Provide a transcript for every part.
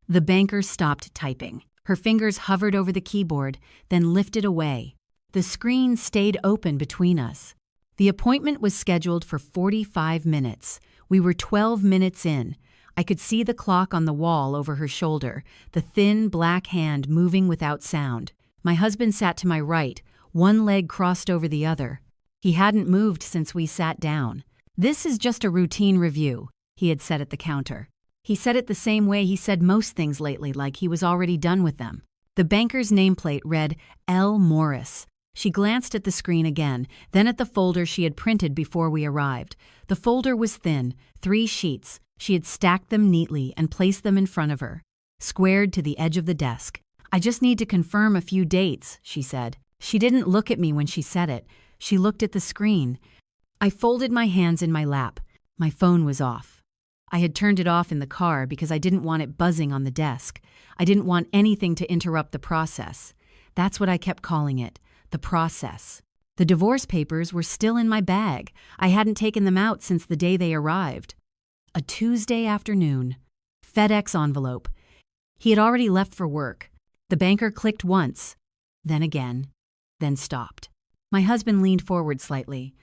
The banker stopped typing. Her fingers hovered over the keyboard, then lifted away. The screen stayed open between us. The appointment was scheduled for 45 minutes. We were 12 minutes in. I could see the clock on the wall over her shoulder, the thin black hand moving without sound. My husband sat to my right, one leg crossed over the other. He hadn't moved since we sat down. "This is just a routine review," he had said at the counter. He said it the same way he said most things lately, like he was already done with them. The banker's nameplate read L. Morris. She glanced at the screen again, then at the folder she had printed before we arrived. The folder was thin, 3 sheets. She had stacked them neatly and placed them in front of her, squared to the edge of the desk. "I just need to confirm a few dates," she said. She didn't look at me when she said it. She looked at the screen. I folded my hands in my lap. My phone was off. I had turned it off in the car because I didn't want it buzzing on the desk. I didn't want anything to interrupt the process. That's what I kept calling it, the process. The divorce papers were still in my bag. I hadn't taken them out since the day they arrived. A Tuesday afternoon. FedEx envelope. He had already left for work. The banker clicked once, then again, then stopped. My husband leaned forward slightly.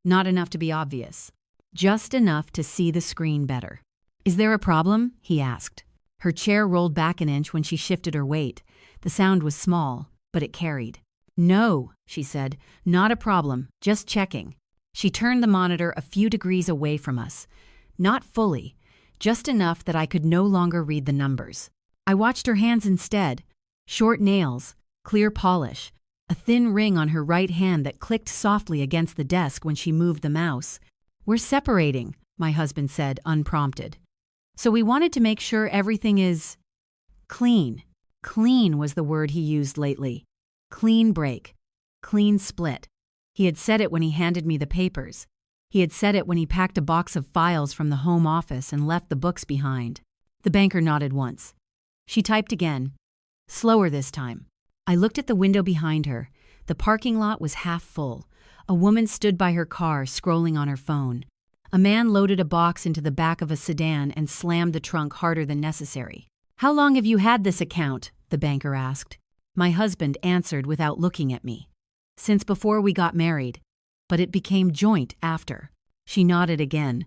Not enough to be obvious. Just enough to see the screen better. "Is there a problem?" he asked. Her chair rolled back an inch when she shifted her weight. The sound was small, but it carried. "No," she said, "not a problem, just checking." She turned the monitor a few degrees away from us. Not fully, just enough that I could no longer read the numbers. I watched her hands instead. Short nails, clear polish, a thin ring on her right hand that clicked softly against the desk when she moved the mouse. "We're separating," my husband said, unprompted. "So we wanted to make sure everything is clean." Clean was the word he used lately. Clean break. Clean split. He had said it when he handed me the papers. He had said it when he packed a box of files from the home office and left the books behind. The banker nodded once. She typed again. Slower this time. I looked at the window behind her. The parking lot was half full. A woman stood by her car, scrolling on her phone. A man loaded a box into the back of a sedan and slammed the trunk harder than necessary. "How long have you had this account?" the banker asked. My husband answered without looking at me. "Since before we got married. But it became joint after." She nodded again.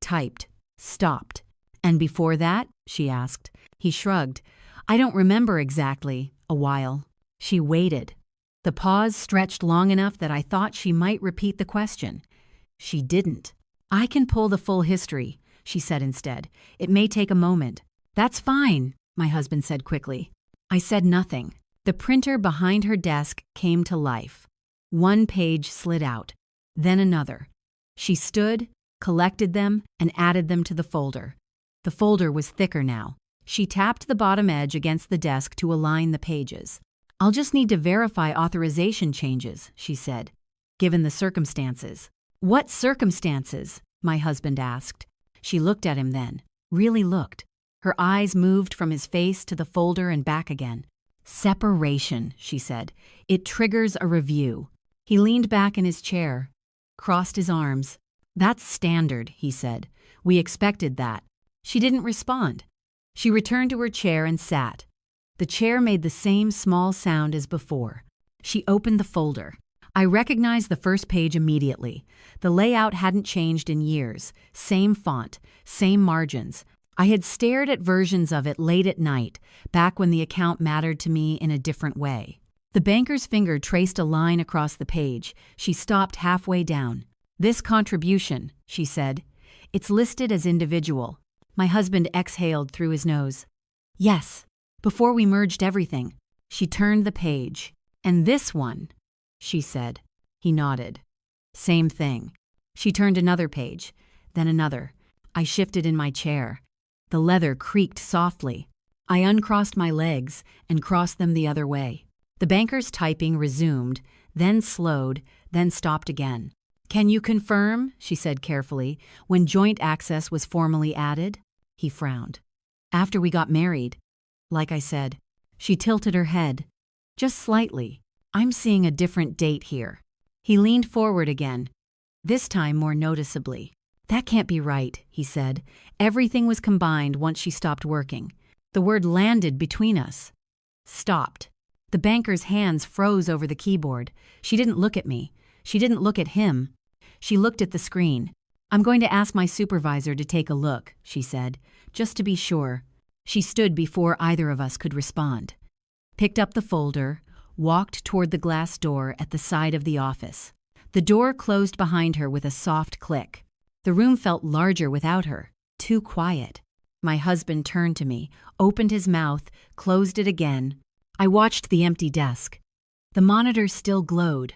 Typed. Stopped. "And before that?" she asked. He shrugged. "I don't remember exactly. A while." She waited. The pause stretched long enough that I thought she might repeat the question. She didn't. "I can pull the full history," she said instead. "It may take a moment." "That's fine," my husband said quickly. I said nothing. The printer behind her desk came to life. One page slid out, then another. She stood, collected them, and added them to the folder. The folder was thicker now. She tapped the bottom edge against the desk to align the pages. "I'll just need to verify authorization changes," she said, "given the circumstances." "What circumstances?" my husband asked. She looked at him then, really looked. Her eyes moved from his face to the folder and back again. "Separation," she said. "It triggers a review." He leaned back in his chair, crossed his arms. "That's standard," he said. "We expected that." She didn't respond. She returned to her chair and sat. The chair made the same small sound as before. She opened the folder. I recognized the first page immediately. The layout hadn't changed in years. Same font, same margins. I had stared at versions of it late at night, back when the account mattered to me in a different way. The banker's finger traced a line across the page. She stopped halfway down. "This contribution," she said. "It's listed as individual." My husband exhaled through his nose. "Yes, before we merged everything." She turned the page. "And this one," she said. He nodded. "Same thing." She turned another page, then another. I shifted in my chair. The leather creaked softly. I uncrossed my legs and crossed them the other way. The banker's typing resumed, then slowed, then stopped again. "Can you confirm," she said carefully, "when joint access was formally added?" He frowned. "After we got married." Like I said. She tilted her head. "Just slightly. I'm seeing a different date here." He leaned forward again, this time more noticeably. "That can't be right," he said. "Everything was combined once she stopped working." The word landed between us. Stopped. The banker's hands froze over the keyboard. She didn't look at me. She didn't look at him. She looked at the screen. "I'm going to ask my supervisor to take a look," she said, "just to be sure." She stood before either of us could respond. Picked up the folder, walked toward the glass door at the side of the office. The door closed behind her with a soft click. The room felt larger without her, too quiet. My husband turned to me, opened his mouth, closed it again. I watched the empty desk. The monitor still glowed.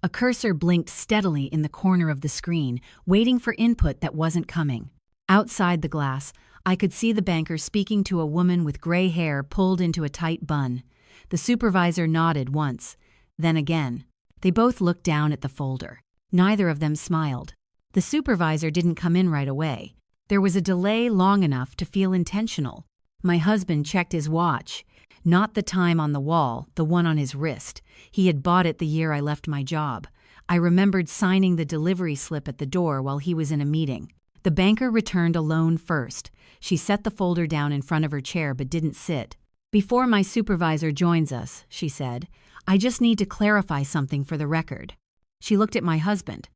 A cursor blinked steadily in the corner of the screen, waiting for input that wasn't coming. Outside the glass, I could see the banker speaking to a woman with gray hair pulled into a tight bun. The supervisor nodded once, then again. They both looked down at the folder. Neither of them smiled. The supervisor didn't come in right away. There was a delay long enough to feel intentional. My husband checked his watch. Not the time on the wall, the one on his wrist. He had bought it the year I left my job. I remembered signing the delivery slip at the door while he was in a meeting. The banker returned alone first. She set the folder down in front of her chair but didn't sit. "Before my supervisor joins us," she said, "I just need to clarify something for the record." She looked at my husband.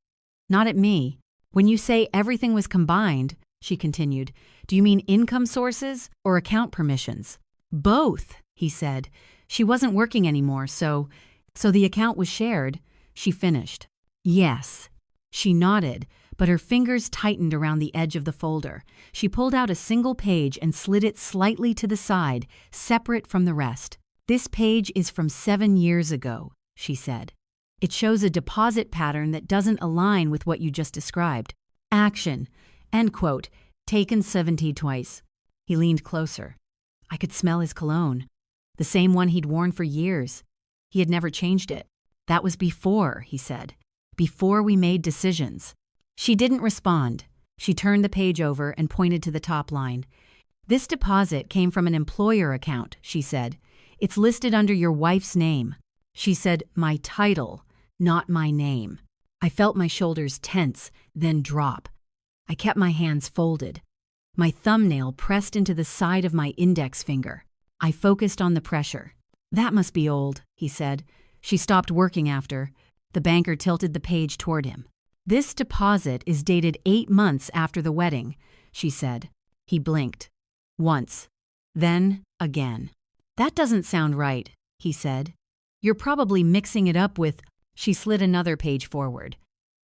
Not at me. "When you say everything was combined," she continued, "do you mean income sources or account permissions?" "Both," he said. "She wasn't working anymore, so the account was shared," she finished. "Yes." She nodded, but her fingers tightened around the edge of the folder. She pulled out a single page and slid it slightly to the side, separate from the rest. "This page is from 7 years ago," she said. "It shows a deposit pattern that doesn't align with what you just described. Action, end quote, taken 70 twice." He leaned closer. I could smell his cologne. The same one he'd worn for years. He had never changed it. "That was before," he said. "Before we made decisions." She didn't respond. She turned the page over and pointed to the top line. "This deposit came from an employer account," she said. "It's listed under your wife's name." She said, "My title, not my name." I felt my shoulders tense, then drop. I kept my hands folded. My thumbnail pressed into the side of my index finger. I focused on the pressure. "That must be old," he said. "She stopped working after." The banker tilted the page toward him. "This deposit is dated 8 months after the wedding," she said. He blinked. Once. Then again. "That doesn't sound right," he said. "You're probably mixing it up with—" She slid another page forward.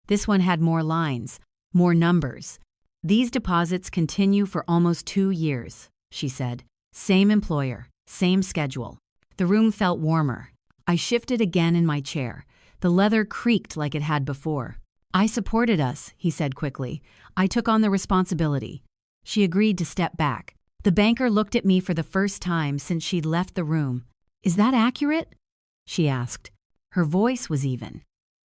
This one had more lines, more numbers. "These deposits continue for almost 2 years," she said. "Same employer, same schedule." The room felt warmer. I shifted again in my chair. The leather creaked like it had before. "I supported us," he said quickly. "I took on the responsibility." She agreed to step back. The banker looked at me for the first time since she'd left the room. "Is that accurate?" she asked. Her voice was even.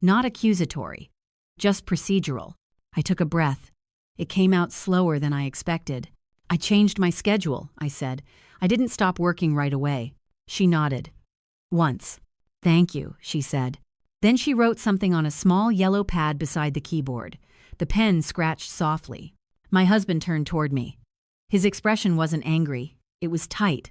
Not accusatory. Just procedural. I took a breath. It came out slower than I expected. "I changed my schedule," I said. "I didn't stop working right away." She nodded. "Once." "Thank you," she said. Then she wrote something on a small yellow pad beside the keyboard. The pen scratched softly. My husband turned toward me. His expression wasn't angry. It was tight.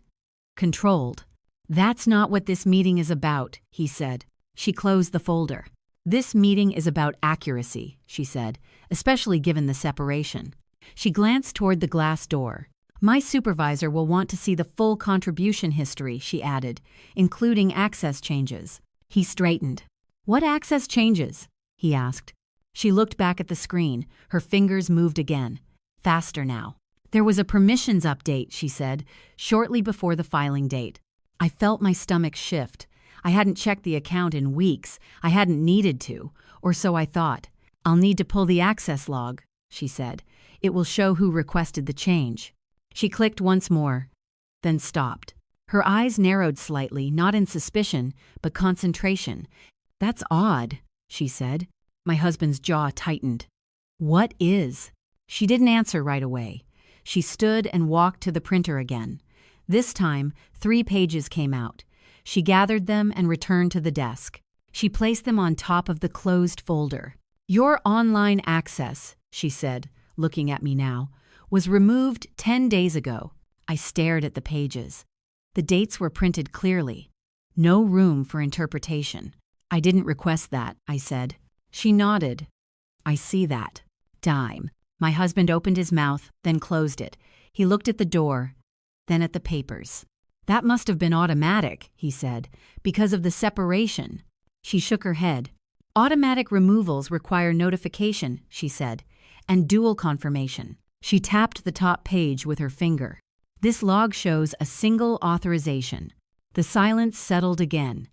Controlled. "That's not what this meeting is about," he said. She closed the folder. "This meeting is about accuracy," she said, "especially given the separation." She glanced toward the glass door. "My supervisor will want to see the full contribution history," she added, "including access changes." He straightened. "What access changes?" he asked. She looked back at the screen. Her fingers moved again. Faster now. "There was a permissions update," she said, "shortly before the filing date." I felt my stomach shift. I hadn't checked the account in weeks. I hadn't needed to, or so I thought. "I'll need to pull the access log," she said. "It will show who requested the change." She clicked once more, then stopped. Her eyes narrowed slightly, not in suspicion, but concentration. "That's odd," she said. My husband's jaw tightened. "What is?" She didn't answer right away. She stood and walked to the printer again. This time, 3 pages came out. She gathered them and returned to the desk. She placed them on top of the closed folder. "Your online access," she said, looking at me now, "was removed 10 days ago. I stared at the pages. The dates were printed clearly. No room for interpretation. I didn't request that, I said. She nodded. I see that. Dime. My husband opened his mouth, then closed it. He looked at the door, then at the papers. That must have been automatic, he said, because of the separation. She shook her head. Automatic removals require notification, she said, and dual confirmation. She tapped the top page with her finger. This log shows a single authorization. The silence settled again.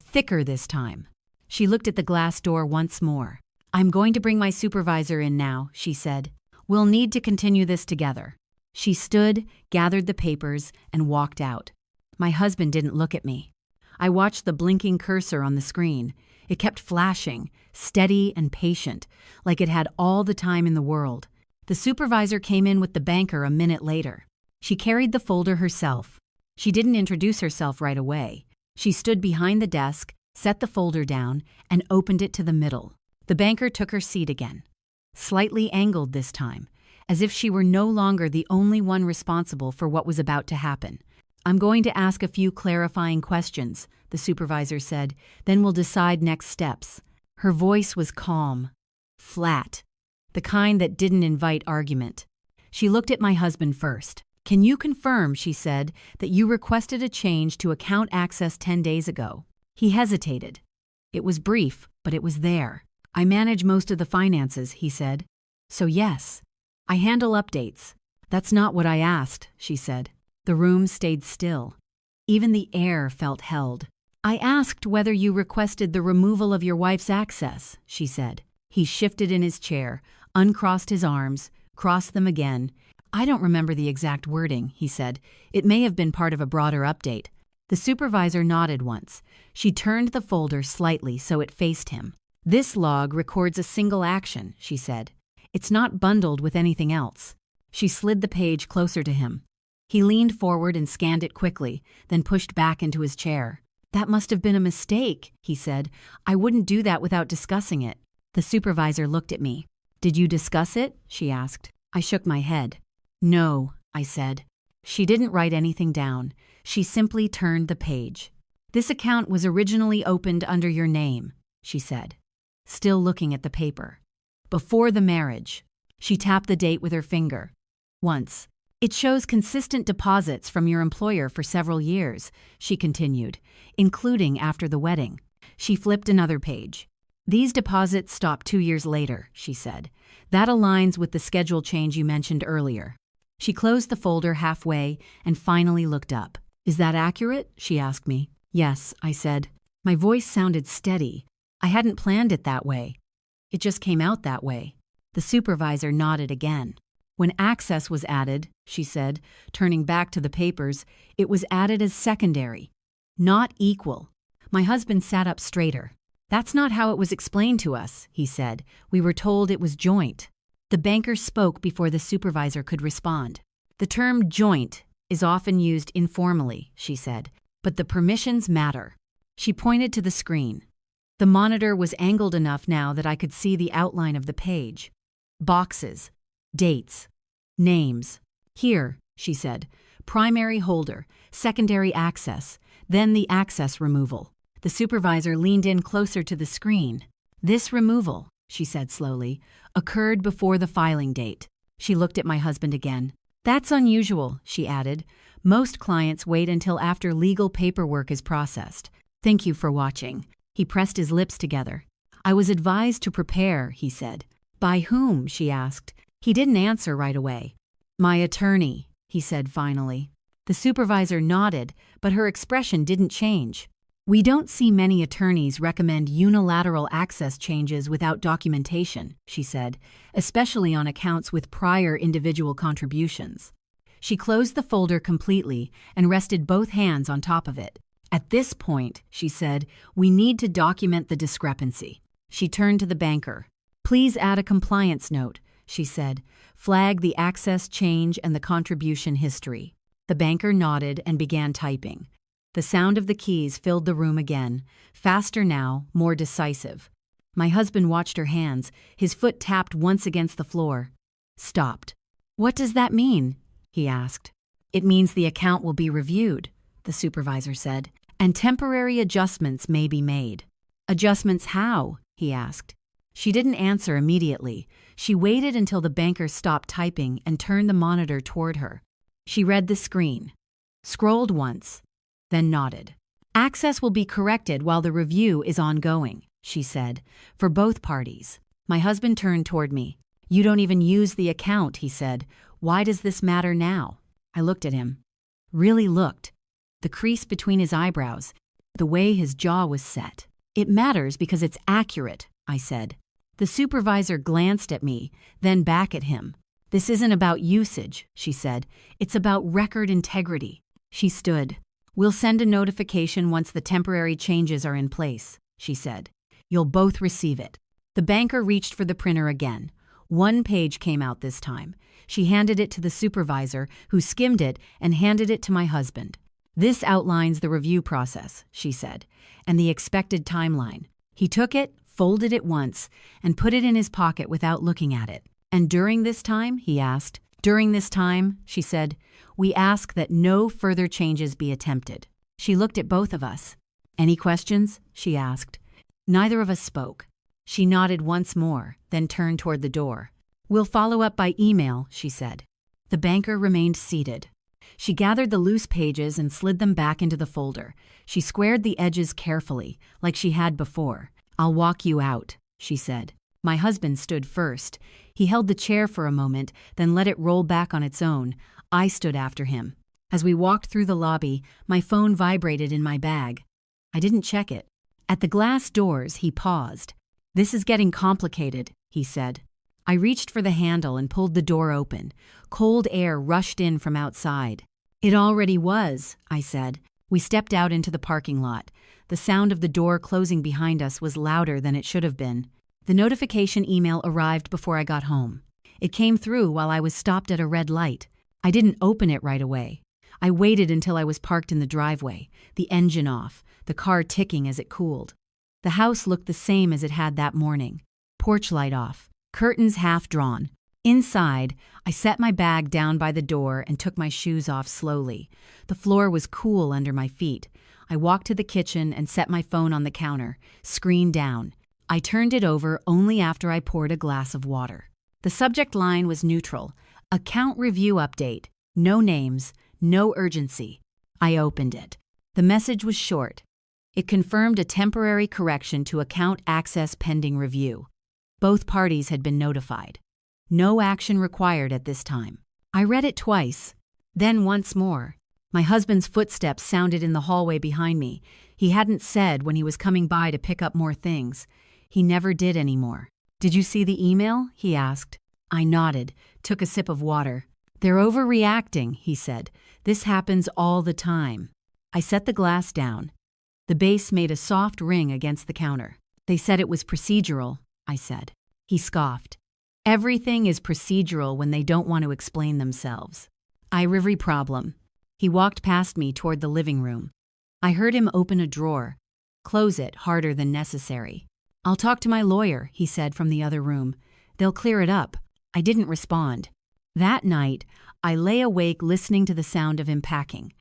Thicker this time. She looked at the glass door once more. I'm going to bring my supervisor in now, she said. We'll need to continue this together. She stood, gathered the papers, and walked out. My husband didn't look at me. I watched the blinking cursor on the screen. It kept flashing, steady and patient, like it had all the time in the world. The supervisor came in with the banker a minute later. She carried the folder herself. She didn't introduce herself right away. She stood behind the desk, set the folder down, and opened it to the middle. The banker took her seat again, slightly angled this time, as if she were no longer the only one responsible for what was about to happen. I'm going to ask a few clarifying questions, the supervisor said, then we'll decide next steps. Her voice was calm, flat, the kind that didn't invite argument. She looked at my husband first. Can you confirm, she said, that you requested a change to account access 10 days ago? He hesitated. It was brief, but it was there. I manage most of the finances, he said. So yes. I handle updates. That's not what I asked, she said. The room stayed still. Even the air felt held. I asked whether you requested the removal of your wife's access, she said. He shifted in his chair, uncrossed his arms, crossed them again. I don't remember the exact wording, he said. It may have been part of a broader update. The supervisor nodded once. She turned the folder slightly so it faced him. This log records a single action, she said. It's not bundled with anything else. She slid the page closer to him. He leaned forward and scanned it quickly, then pushed back into his chair. That must have been a mistake, he said. I wouldn't do that without discussing it. The supervisor looked at me. Did you discuss it? She asked. I shook my head. No, I said. She didn't write anything down. She simply turned the page. This account was originally opened under your name, she said, still looking at the paper. Before the marriage. She tapped the date with her finger. Once. It shows consistent deposits from your employer for several years, she continued, including after the wedding. She flipped another page. These deposits stopped 2 years later, she said. That aligns with the schedule change you mentioned earlier. She closed the folder halfway and finally looked up. Is that accurate? She asked me. Yes, I said. My voice sounded steady. I hadn't planned it that way. It just came out that way. The supervisor nodded again. When access was added, she said, turning back to the papers, it was added as secondary, not equal. My husband sat up straighter. That's not how it was explained to us, he said. We were told it was joint. The banker spoke before the supervisor could respond. The term joint is often used informally, she said, but the permissions matter. She pointed to the screen. The monitor was angled enough now that I could see the outline of the page. Boxes, dates, names. Here, she said, primary holder, secondary access, then the access removal. The supervisor leaned in closer to the screen. This removal, she said slowly, occurred before the filing date. She looked at my husband again. That's unusual, she added. Most clients wait until after legal paperwork is processed. Thank you for watching. He pressed his lips together. I was advised to prepare, he said. By whom? She asked. He didn't answer right away. My attorney, he said finally. The supervisor nodded, but her expression didn't change. We don't see many attorneys recommend unilateral access changes without documentation, she said, especially on accounts with prior individual contributions. She closed the folder completely and rested both hands on top of it. At this point, she said, we need to document the discrepancy. She turned to the banker. Please add a compliance note, she said. Flag the access change and the contribution history. The banker nodded and began typing. The sound of the keys filled the room again, faster now, more decisive. My husband watched her hands, his foot tapped once against the floor. Stopped. What does that mean? He asked. It means the account will be reviewed, the supervisor said, and temporary adjustments may be made. Adjustments how? He asked. She didn't answer immediately. She waited until the banker stopped typing and turned the monitor toward her. She read the screen, scrolled once, then nodded. Access will be corrected while the review is ongoing, she said, for both parties. My husband turned toward me. You don't even use the account, he said. Why does this matter now? I looked at him. Really looked. The crease between his eyebrows, the way his jaw was set. It matters because it's accurate, I said. The supervisor glanced at me, then back at him. This isn't about usage, she said. It's about record integrity. She stood. We'll send a notification once the temporary changes are in place, she said. You'll both receive it. The banker reached for the printer again. One page came out this time. She handed it to the supervisor, who skimmed it and handed it to my husband. This outlines the review process, she said, and the expected timeline. He took it, folded it once, and put it in his pocket without looking at it. And during this time, he asked. During this time, she said, we ask that no further changes be attempted. She looked at both of us. Any questions? She asked. Neither of us spoke. She nodded once more, then turned toward the door. We'll follow up by email, she said. The banker remained seated. She gathered the loose pages and slid them back into the folder. She squared the edges carefully, like she had before. I'll walk you out, she said. My husband stood first. He held the chair for a moment, then let it roll back on its own. I stood after him. As we walked through the lobby, my phone vibrated in my bag. I didn't check it. At the glass doors, he paused. This is getting complicated, he said. I reached for the handle and pulled the door open. Cold air rushed in from outside. It already was, I said. We stepped out into the parking lot. The sound of the door closing behind us was louder than it should have been. The notification email arrived before I got home. It came through while I was stopped at a red light. I didn't open it right away. I waited until I was parked in the driveway, the engine off, the car ticking as it cooled. The house looked the same as it had that morning. Porch light off, curtains half drawn. Inside, I set my bag down by the door and took my shoes off slowly. The floor was cool under my feet. I walked to the kitchen and set my phone on the counter, screen down. I turned it over only after I poured a glass of water. The subject line was neutral. Account review update. No names, no urgency. I opened it. The message was short. It confirmed a temporary correction to account access pending review. Both parties had been notified. No action required at this time. I read it twice, then once more. My husband's footsteps sounded in the hallway behind me. He hadn't said when he was coming by to pick up more things. He never did anymore. Did you see the email? He asked. I nodded, took a sip of water. They're overreacting, he said. This happens all the time. I set the glass down. The base made a soft ring against the counter. They said it was procedural, I said. He scoffed. Everything is procedural when they don't want to explain themselves. Every problem. He walked past me toward the living room. I heard him open a drawer, close it harder than necessary. I'll talk to my lawyer, he said from the other room. They'll clear it up. I didn't respond. That night, I lay awake listening to the sound of him packing.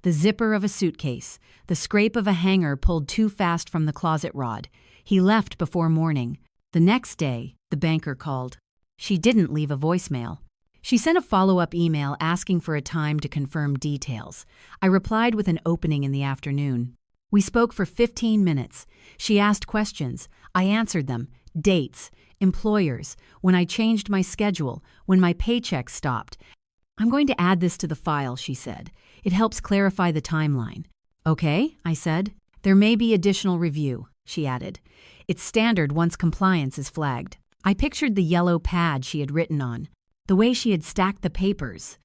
The zipper of a suitcase, the scrape of a hanger pulled too fast from the closet rod. He left before morning. The next day, the banker called. She didn't leave a voicemail. She sent a follow-up email asking for a time to confirm details. I replied with an opening in the afternoon. We spoke for 15 minutes. She asked questions. I answered them. Dates, employers, when I changed my schedule, when my paycheck stopped. I'm going to add this to the file, she said. It helps clarify the timeline. Okay, I said. There may be additional review, she added. It's standard once compliance is flagged. I pictured the yellow pad she had written on, the way she had stacked the papers,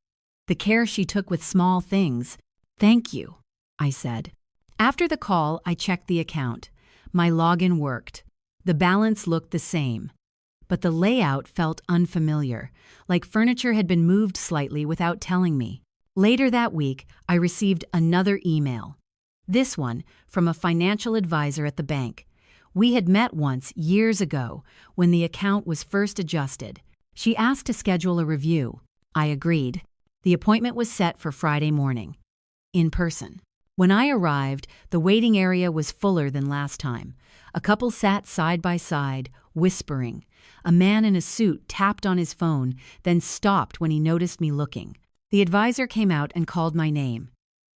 the care she took with small things. Thank you, I said. After the call, I checked the account. My login worked. The balance looked the same, but the layout felt unfamiliar, like furniture had been moved slightly without telling me. Later that week, I received another email. This one from a financial advisor at the bank. We had met once years ago when the account was first adjusted. She asked to schedule a review. I agreed. The appointment was set for Friday morning, in person. When I arrived, the waiting area was fuller than last time. A couple sat side by side, whispering. A man in a suit tapped on his phone, then stopped when he noticed me looking. The advisor came out and called my name.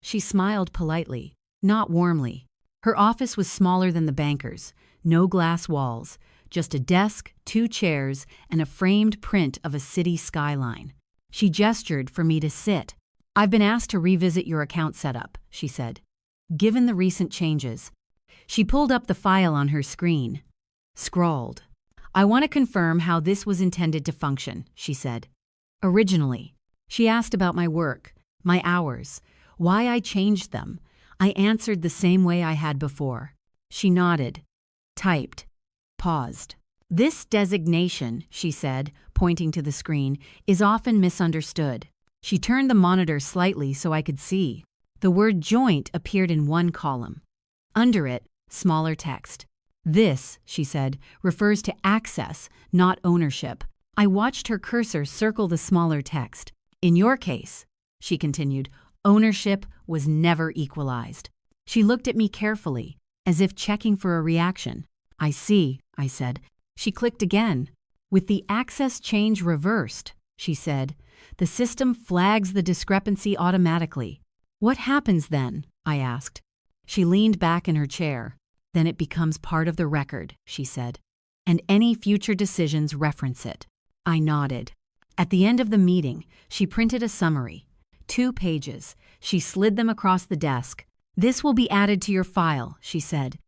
She smiled politely, not warmly. Her office was smaller than the banker's, no glass walls, just a desk, 2 chairs, and a framed print of a city skyline. She gestured for me to sit. "I've been asked to revisit your account setup," she said. "Given the recent changes." She pulled up the file on her screen. Scrawled. "I want to confirm how this was intended to function," she said. Originally, she asked about my work, my hours, why I changed them. I answered the same way I had before. She nodded, typed, paused. "This designation," she said, pointing to the screen, "is often misunderstood." She turned the monitor slightly so I could see. The word joint appeared in one column. Under it, smaller text. "This," she said, "refers to access, not ownership." I watched her cursor circle the smaller text. "In your case," she continued, "ownership was never equalized." She looked at me carefully, as if checking for a reaction. "I see," I said. She clicked again. "With the access change reversed," she said, "the system flags the discrepancy automatically." "What happens then?" I asked. She leaned back in her chair. "Then it becomes part of the record," she said, "and any future decisions reference it." I nodded. At the end of the meeting, she printed a summary. 2 pages. She slid them across the desk. "This will be added to your file," she said,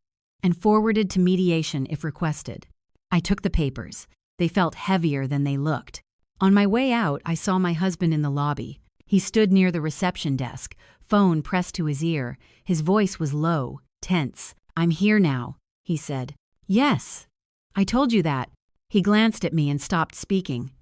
"and forwarded to mediation if requested." I took the papers. They felt heavier than they looked. On my way out, I saw my husband in the lobby. He stood near the reception desk, phone pressed to his ear. His voice was low, tense. "I'm here now," he said. "Yes, I told you that." He glanced at me and stopped speaking.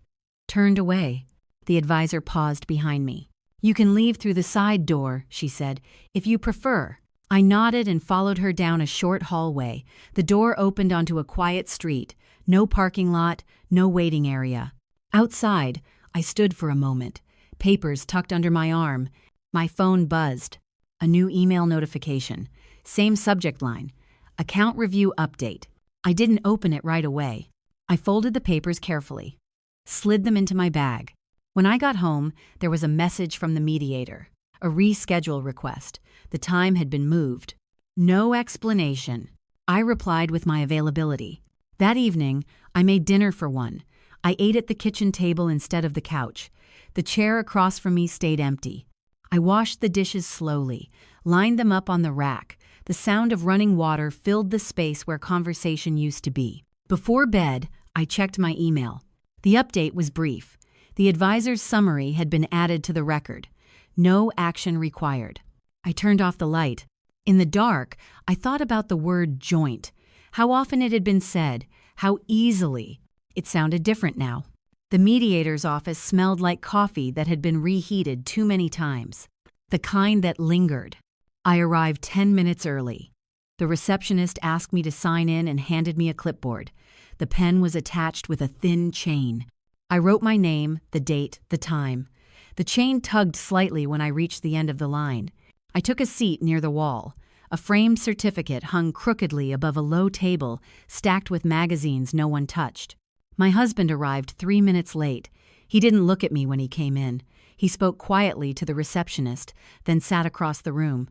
Turned away. The advisor paused behind me. "You can leave through the side door," she said, "if you prefer." I nodded and followed her down a short hallway. The door opened onto a quiet street. No parking lot, no waiting area. Outside, I stood for a moment, papers tucked under my arm. My phone buzzed. A new email notification. Same subject line. Account review update. I didn't open it right away. I folded the papers carefully, slid them into my bag. When I got home, there was a message from the mediator. A reschedule request. The time had been moved. No explanation. I replied with my availability. That evening, I made dinner for one. I ate at the kitchen table instead of the couch. The chair across from me stayed empty. I washed the dishes slowly, lined them up on the rack. The sound of running water filled the space where conversation used to be. Before bed, I checked my email. The update was brief. The advisor's summary had been added to the record. No action required. I turned off the light. In the dark, I thought about the word joint. How often it had been said, how easily. It sounded different now. The mediator's office smelled like coffee that had been reheated too many times. The kind that lingered. I arrived 10 minutes early. The receptionist asked me to sign in and handed me a clipboard. The pen was attached with a thin chain. I wrote my name, the date, the time. The chain tugged slightly when I reached the end of the line. I took a seat near the wall. A framed certificate hung crookedly above a low table, stacked with magazines no one touched. My husband arrived 3 minutes late. He didn't look at me when he came in. He spoke quietly to the receptionist, then sat across the room.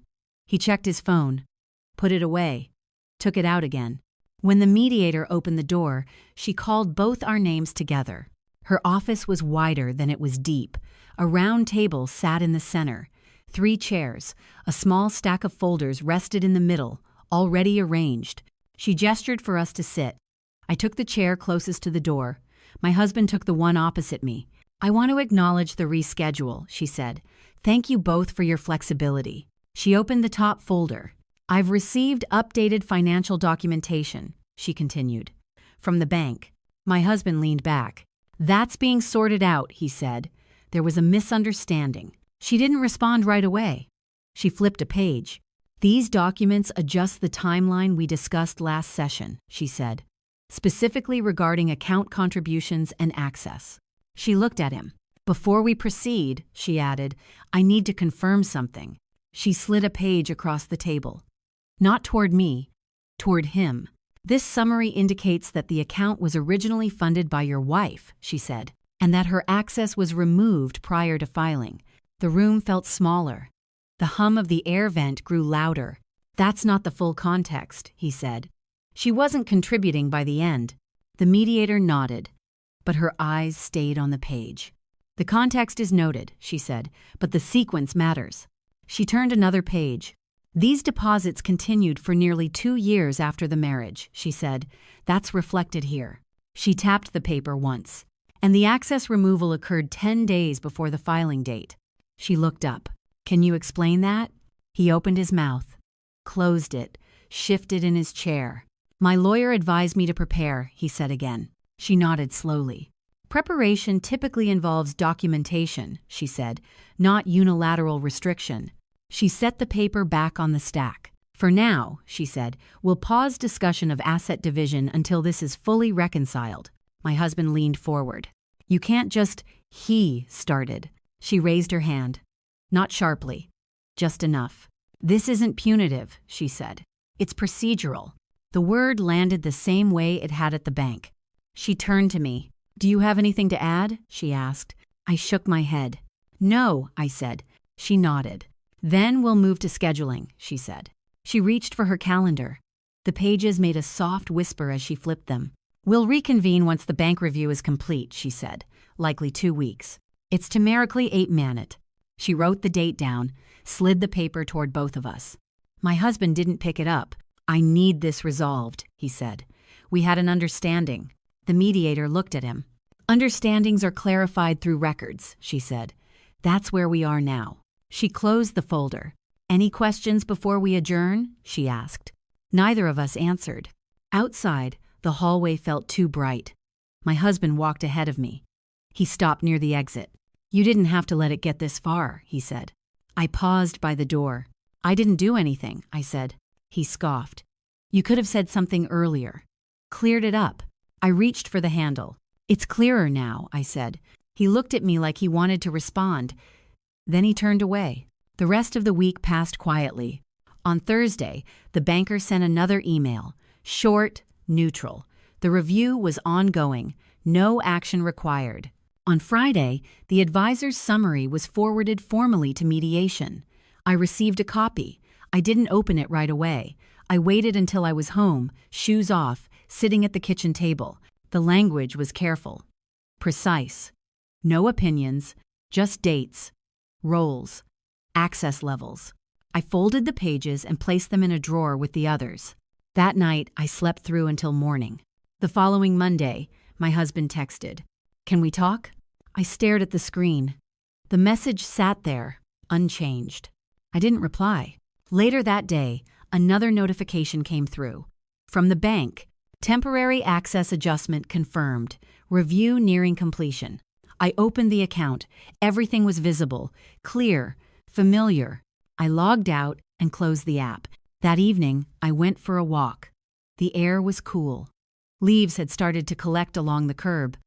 He checked his phone, put it away, took it out again. When the mediator opened the door, she called both our names together. Her office was wider than it was deep. A round table sat in the center. 3 chairs, a small stack of folders rested in the middle, already arranged. She gestured for us to sit. I took the chair closest to the door. My husband took the one opposite me. "I want to acknowledge the reschedule," she said. "Thank you both for your flexibility." She opened the top folder. "I've received updated financial documentation," she continued, "from the bank." My husband leaned back. "That's being sorted out," he said. There was a misunderstanding. She didn't respond right away. She flipped a page. "These documents adjust the timeline we discussed last session," she said, "specifically regarding account contributions and access." She looked at him. Before we proceed, she added, I need to confirm something. She slid a page across the table. Not toward me, toward him. This summary indicates that the account was originally funded by your wife, she said, and that her access was removed prior to filing. The room felt smaller. The hum of the air vent grew louder. That's not the full context, he said. She wasn't contributing by the end. The mediator nodded, but her eyes stayed on the page. The context is noted, she said, but the sequence matters. She turned another page. These deposits continued for nearly 2 years after the marriage, she said. That's reflected here. She tapped the paper once, and the access removal occurred 10 days before the filing date. She looked up. Can you explain that? He opened his mouth, closed it, shifted in his chair. My lawyer advised me to prepare, he said again. She nodded slowly. Preparation typically involves documentation, she said, not unilateral restriction. She set the paper back on the stack. For now, she said, we'll pause discussion of asset division until this is fully reconciled. My husband leaned forward. You can't just, he started. She raised her hand. Not sharply, just enough. This isn't punitive, she said. It's procedural. The word landed the same way it had at the bank. She turned to me. Do you have anything to add? She asked. I shook my head. No, I said. She nodded. Then we'll move to scheduling, she said. She reached for her calendar. The pages made a soft whisper as she flipped them. We'll reconvene once the bank review is complete, she said. Likely 2 weeks. It's numerically 8 minutes. She wrote the date down, slid the paper toward both of us. My husband didn't pick it up. I need this resolved, he said. We had an understanding. The mediator looked at him. Understandings are clarified through records, she said. That's where we are now. She closed the folder. Any questions before we adjourn? She asked. Neither of us answered. Outside, the hallway felt too bright. My husband walked ahead of me. He stopped near the exit. You didn't have to let it get this far, he said. I paused by the door. I didn't do anything, I said. He scoffed. You could have said something earlier. Cleared it up. I reached for the handle. It's clearer now, I said. He looked at me like he wanted to respond. Then he turned away. The rest of the week passed quietly. On Thursday, the banker sent another email. Short, neutral. The review was ongoing. No action required. On Friday, the advisor's summary was forwarded formally to mediation. I received a copy. I didn't open it right away. I waited until I was home, shoes off, sitting at the kitchen table. The language was careful. Precise. No opinions, just dates, roles, access levels. I folded the pages and placed them in a drawer with the others. That night, I slept through until morning. The following Monday, my husband texted, Can we talk? I stared at the screen. The message sat there, unchanged. I didn't reply. Later that day, another notification came through. From the bank, temporary access adjustment confirmed, review nearing completion. I opened the account. Everything was visible, clear, familiar. I logged out and closed the app. That evening, I went for a walk. The air was cool. Leaves had started to collect along the curb.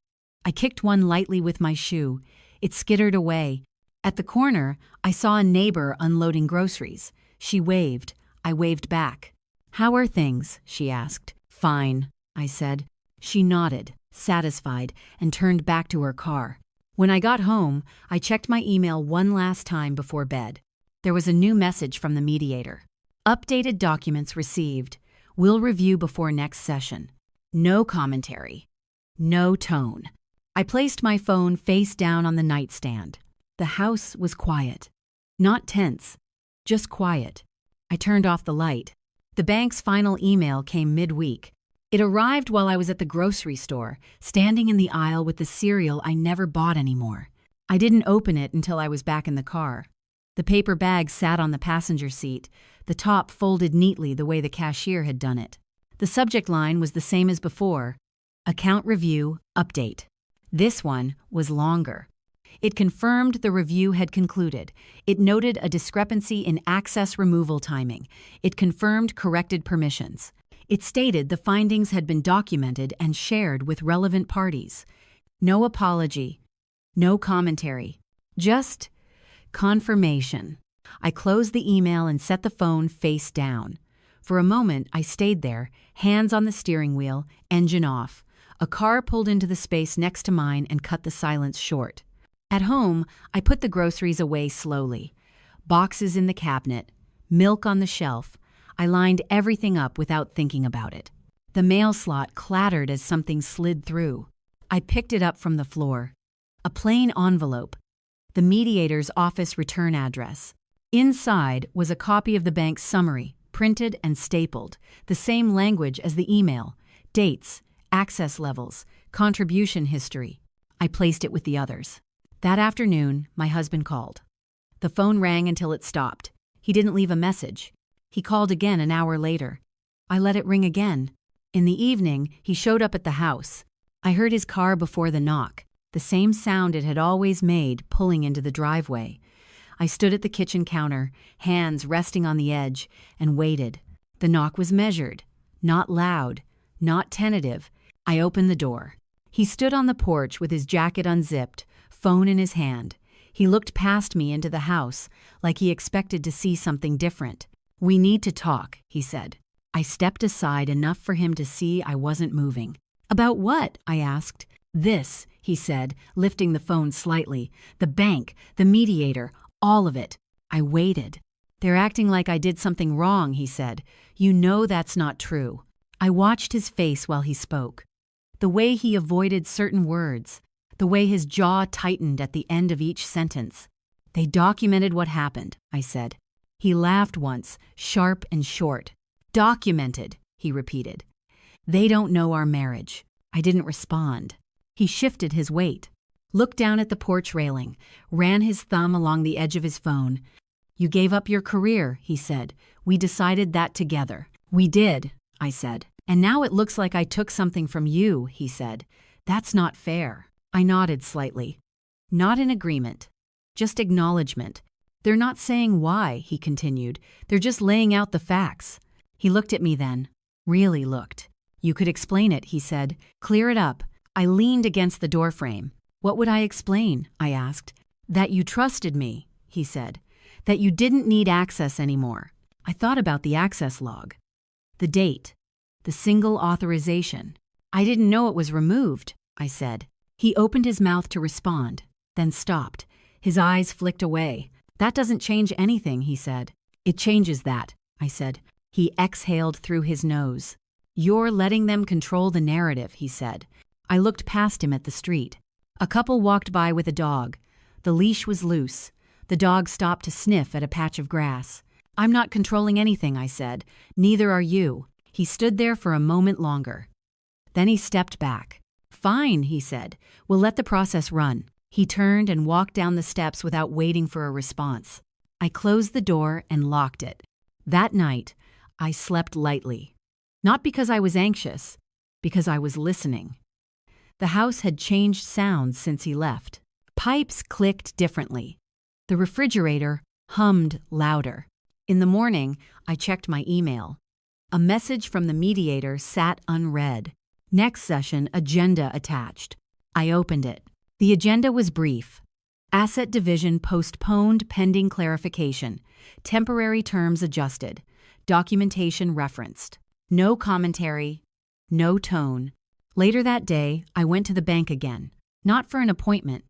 I kicked one lightly with my shoe. It skittered away. At the corner, I saw a neighbor unloading groceries. She waved. I waved back. How are things? She asked. Fine, I said. She nodded, satisfied, and turned back to her car. When I got home, I checked my email one last time before bed. There was a new message from the mediator. Updated documents received. Will review before next session. No commentary. No tone. I placed my phone face down on the nightstand. The house was quiet. Not tense, just quiet. I turned off the light. The bank's final email came midweek. It arrived while I was at the grocery store, standing in the aisle with the cereal I never bought anymore. I didn't open it until I was back in the car. The paper bag sat on the passenger seat, the top folded neatly the way the cashier had done it. The subject line was the same as before, Account Review Update. This one was longer. It confirmed the review had concluded. It noted a discrepancy in access removal timing. It confirmed corrected permissions. It stated the findings had been documented and shared with relevant parties. No apology, No commentary. Just confirmation. I closed the email and set the phone face down. For a moment, I stayed there, hands on the steering wheel, engine off. A car pulled into the space next to mine and cut the silence short. At home, I put the groceries away slowly. Boxes in the cabinet, milk on the shelf. I lined everything up without thinking about it. The mail slot clattered as something slid through. I picked it up from the floor. A plain envelope. The mediator's office return address. Inside was a copy of the bank's summary, printed and stapled, the same language as the email, dates, access levels, contribution history. I placed it with the others. That afternoon, my husband called. The phone rang until it stopped. He didn't leave a message. He called again an hour later. I let it ring again. In the evening, he showed up at the house. I heard his car before the knock, the same sound it had always made pulling into the driveway. I stood at the kitchen counter, hands resting on the edge, and waited. The knock was measured, not loud, not tentative. I opened the door. He stood on the porch with his jacket unzipped, phone in his hand. He looked past me into the house, like he expected to see something different. "We need to talk," he said. I stepped aside enough for him to see I wasn't moving. "About what?" I asked. "This," he said, lifting the phone slightly. "The bank, the mediator, all of it." I waited. "They're acting like I did something wrong," he said. "You know that's not true." I watched his face while he spoke. The way he avoided certain words, the way his jaw tightened at the end of each sentence. "They documented what happened," I said. He laughed once, sharp and short. "Documented," he repeated. "They don't know our marriage." I didn't respond. He shifted his weight, looked down at the porch railing, ran his thumb along the edge of his phone. "You gave up your career," he said. "We decided that together." "We did," I said. "And now it looks like I took something from you," he said. "That's not fair." I nodded slightly. "Not in agreement. Just acknowledgement. They're not saying why," he continued. "They're just laying out the facts." He looked at me then. Really looked. "You could explain it," he said. "Clear it up." I leaned against the doorframe. "What would I explain?" I asked. "That you trusted me," he said. "That you didn't need access anymore." I thought about the access log. The date. The single authorization. "I didn't know it was removed," I said. He opened his mouth to respond, then stopped. His eyes flicked away. "That doesn't change anything," he said. "It changes that," I said. He exhaled through his nose. "You're letting them control the narrative," he said. I looked past him at the street. A couple walked by with a dog. The leash was loose. The dog stopped to sniff at a patch of grass. "I'm not controlling anything," I said. "Neither are you." He stood there for a moment longer. Then he stepped back. "Fine," he said. "We'll let the process run." He turned and walked down the steps without waiting for a response. I closed the door and locked it. That night, I slept lightly. Not because I was anxious, because I was listening. The house had changed sounds since he left. Pipes clicked differently. The refrigerator hummed louder. In the morning, I checked my email. A message from the mediator sat unread. Next session, agenda attached. I opened it. The agenda was brief. Asset division postponed pending clarification. Temporary terms adjusted. Documentation referenced. No commentary. No tone. Later that day, I went to the bank again. Not for an appointment.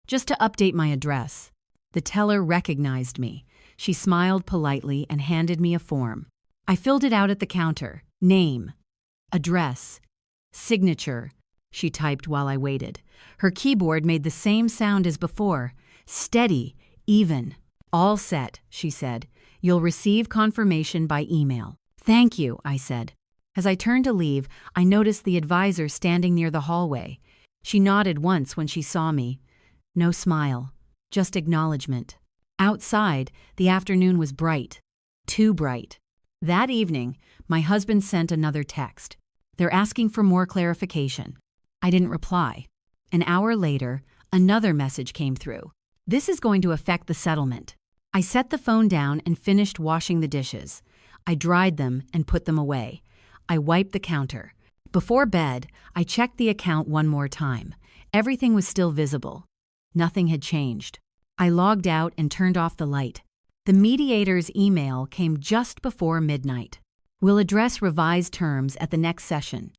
Just to update my address. The teller recognized me. She smiled politely and handed me a form. I filled it out at the counter. Name. Address. Signature. She typed while I waited. Her keyboard made the same sound as before. Steady. Even. "All set," she said. "You'll receive confirmation by email." "Thank you," I said. As I turned to leave, I noticed the advisor standing near the hallway. She nodded once when she saw me. No smile. Just acknowledgement. Outside, the afternoon was bright. Too bright. That evening, my husband sent another text. "They're asking for more clarification." I didn't reply. An hour later, another message came through. "This is going to affect the settlement." I set the phone down and finished washing the dishes. I dried them and put them away. I wiped the counter. Before bed, I checked the account one more time. Everything was still visible. Nothing had changed. I logged out and turned off the light. The mediator's email came just before midnight. We'll address revised terms at the next session.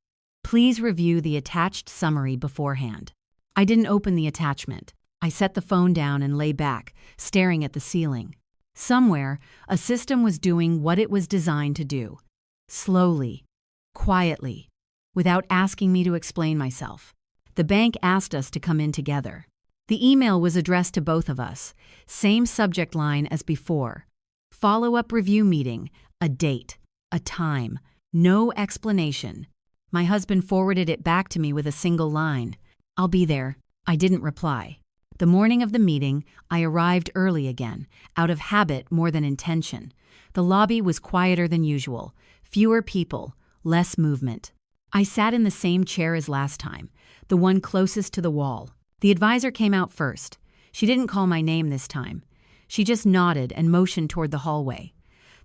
Please review the attached summary beforehand. I didn't open the attachment. I set the phone down and lay back, staring at the ceiling. Somewhere, a system was doing what it was designed to do. Slowly, quietly, without asking me to explain myself. The bank asked us to come in together. The email was addressed to both of us, same subject line as before. Follow-up review meeting, a date, a time, no explanation. My husband forwarded it back to me with a single line. "I'll be there." I didn't reply. The morning of the meeting, I arrived early again, out of habit more than intention. The lobby was quieter than usual, fewer people, less movement. I sat in the same chair as last time, the one closest to the wall. The advisor came out first. She didn't call my name this time. She just nodded and motioned toward the hallway.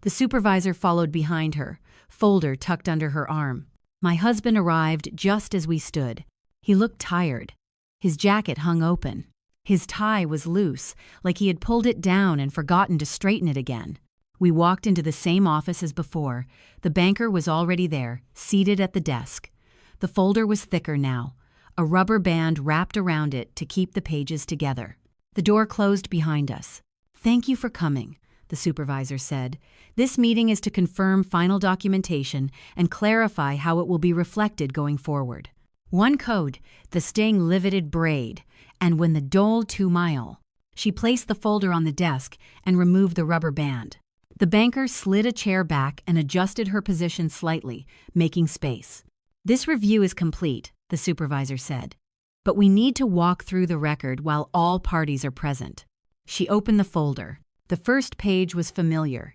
The supervisor followed behind her, folder tucked under her arm. My husband arrived just as we stood. He looked tired. His jacket hung open. His tie was loose, like he had pulled it down and forgotten to straighten it again. We walked into the same office as before. The banker was already there, seated at the desk. The folder was thicker now, a rubber band wrapped around it to keep the pages together. The door closed behind us. "Thank you for coming," the supervisor said. "This meeting is to confirm final documentation and clarify how it will be reflected going forward. One code, the staying livided braid, and when the dole 2 mile." She placed the folder on the desk and removed the rubber band. The banker slid a chair back and adjusted her position slightly, making space. "This review is complete," the supervisor said. "But we need to walk through the record while all parties are present." She opened the folder. The first page was familiar.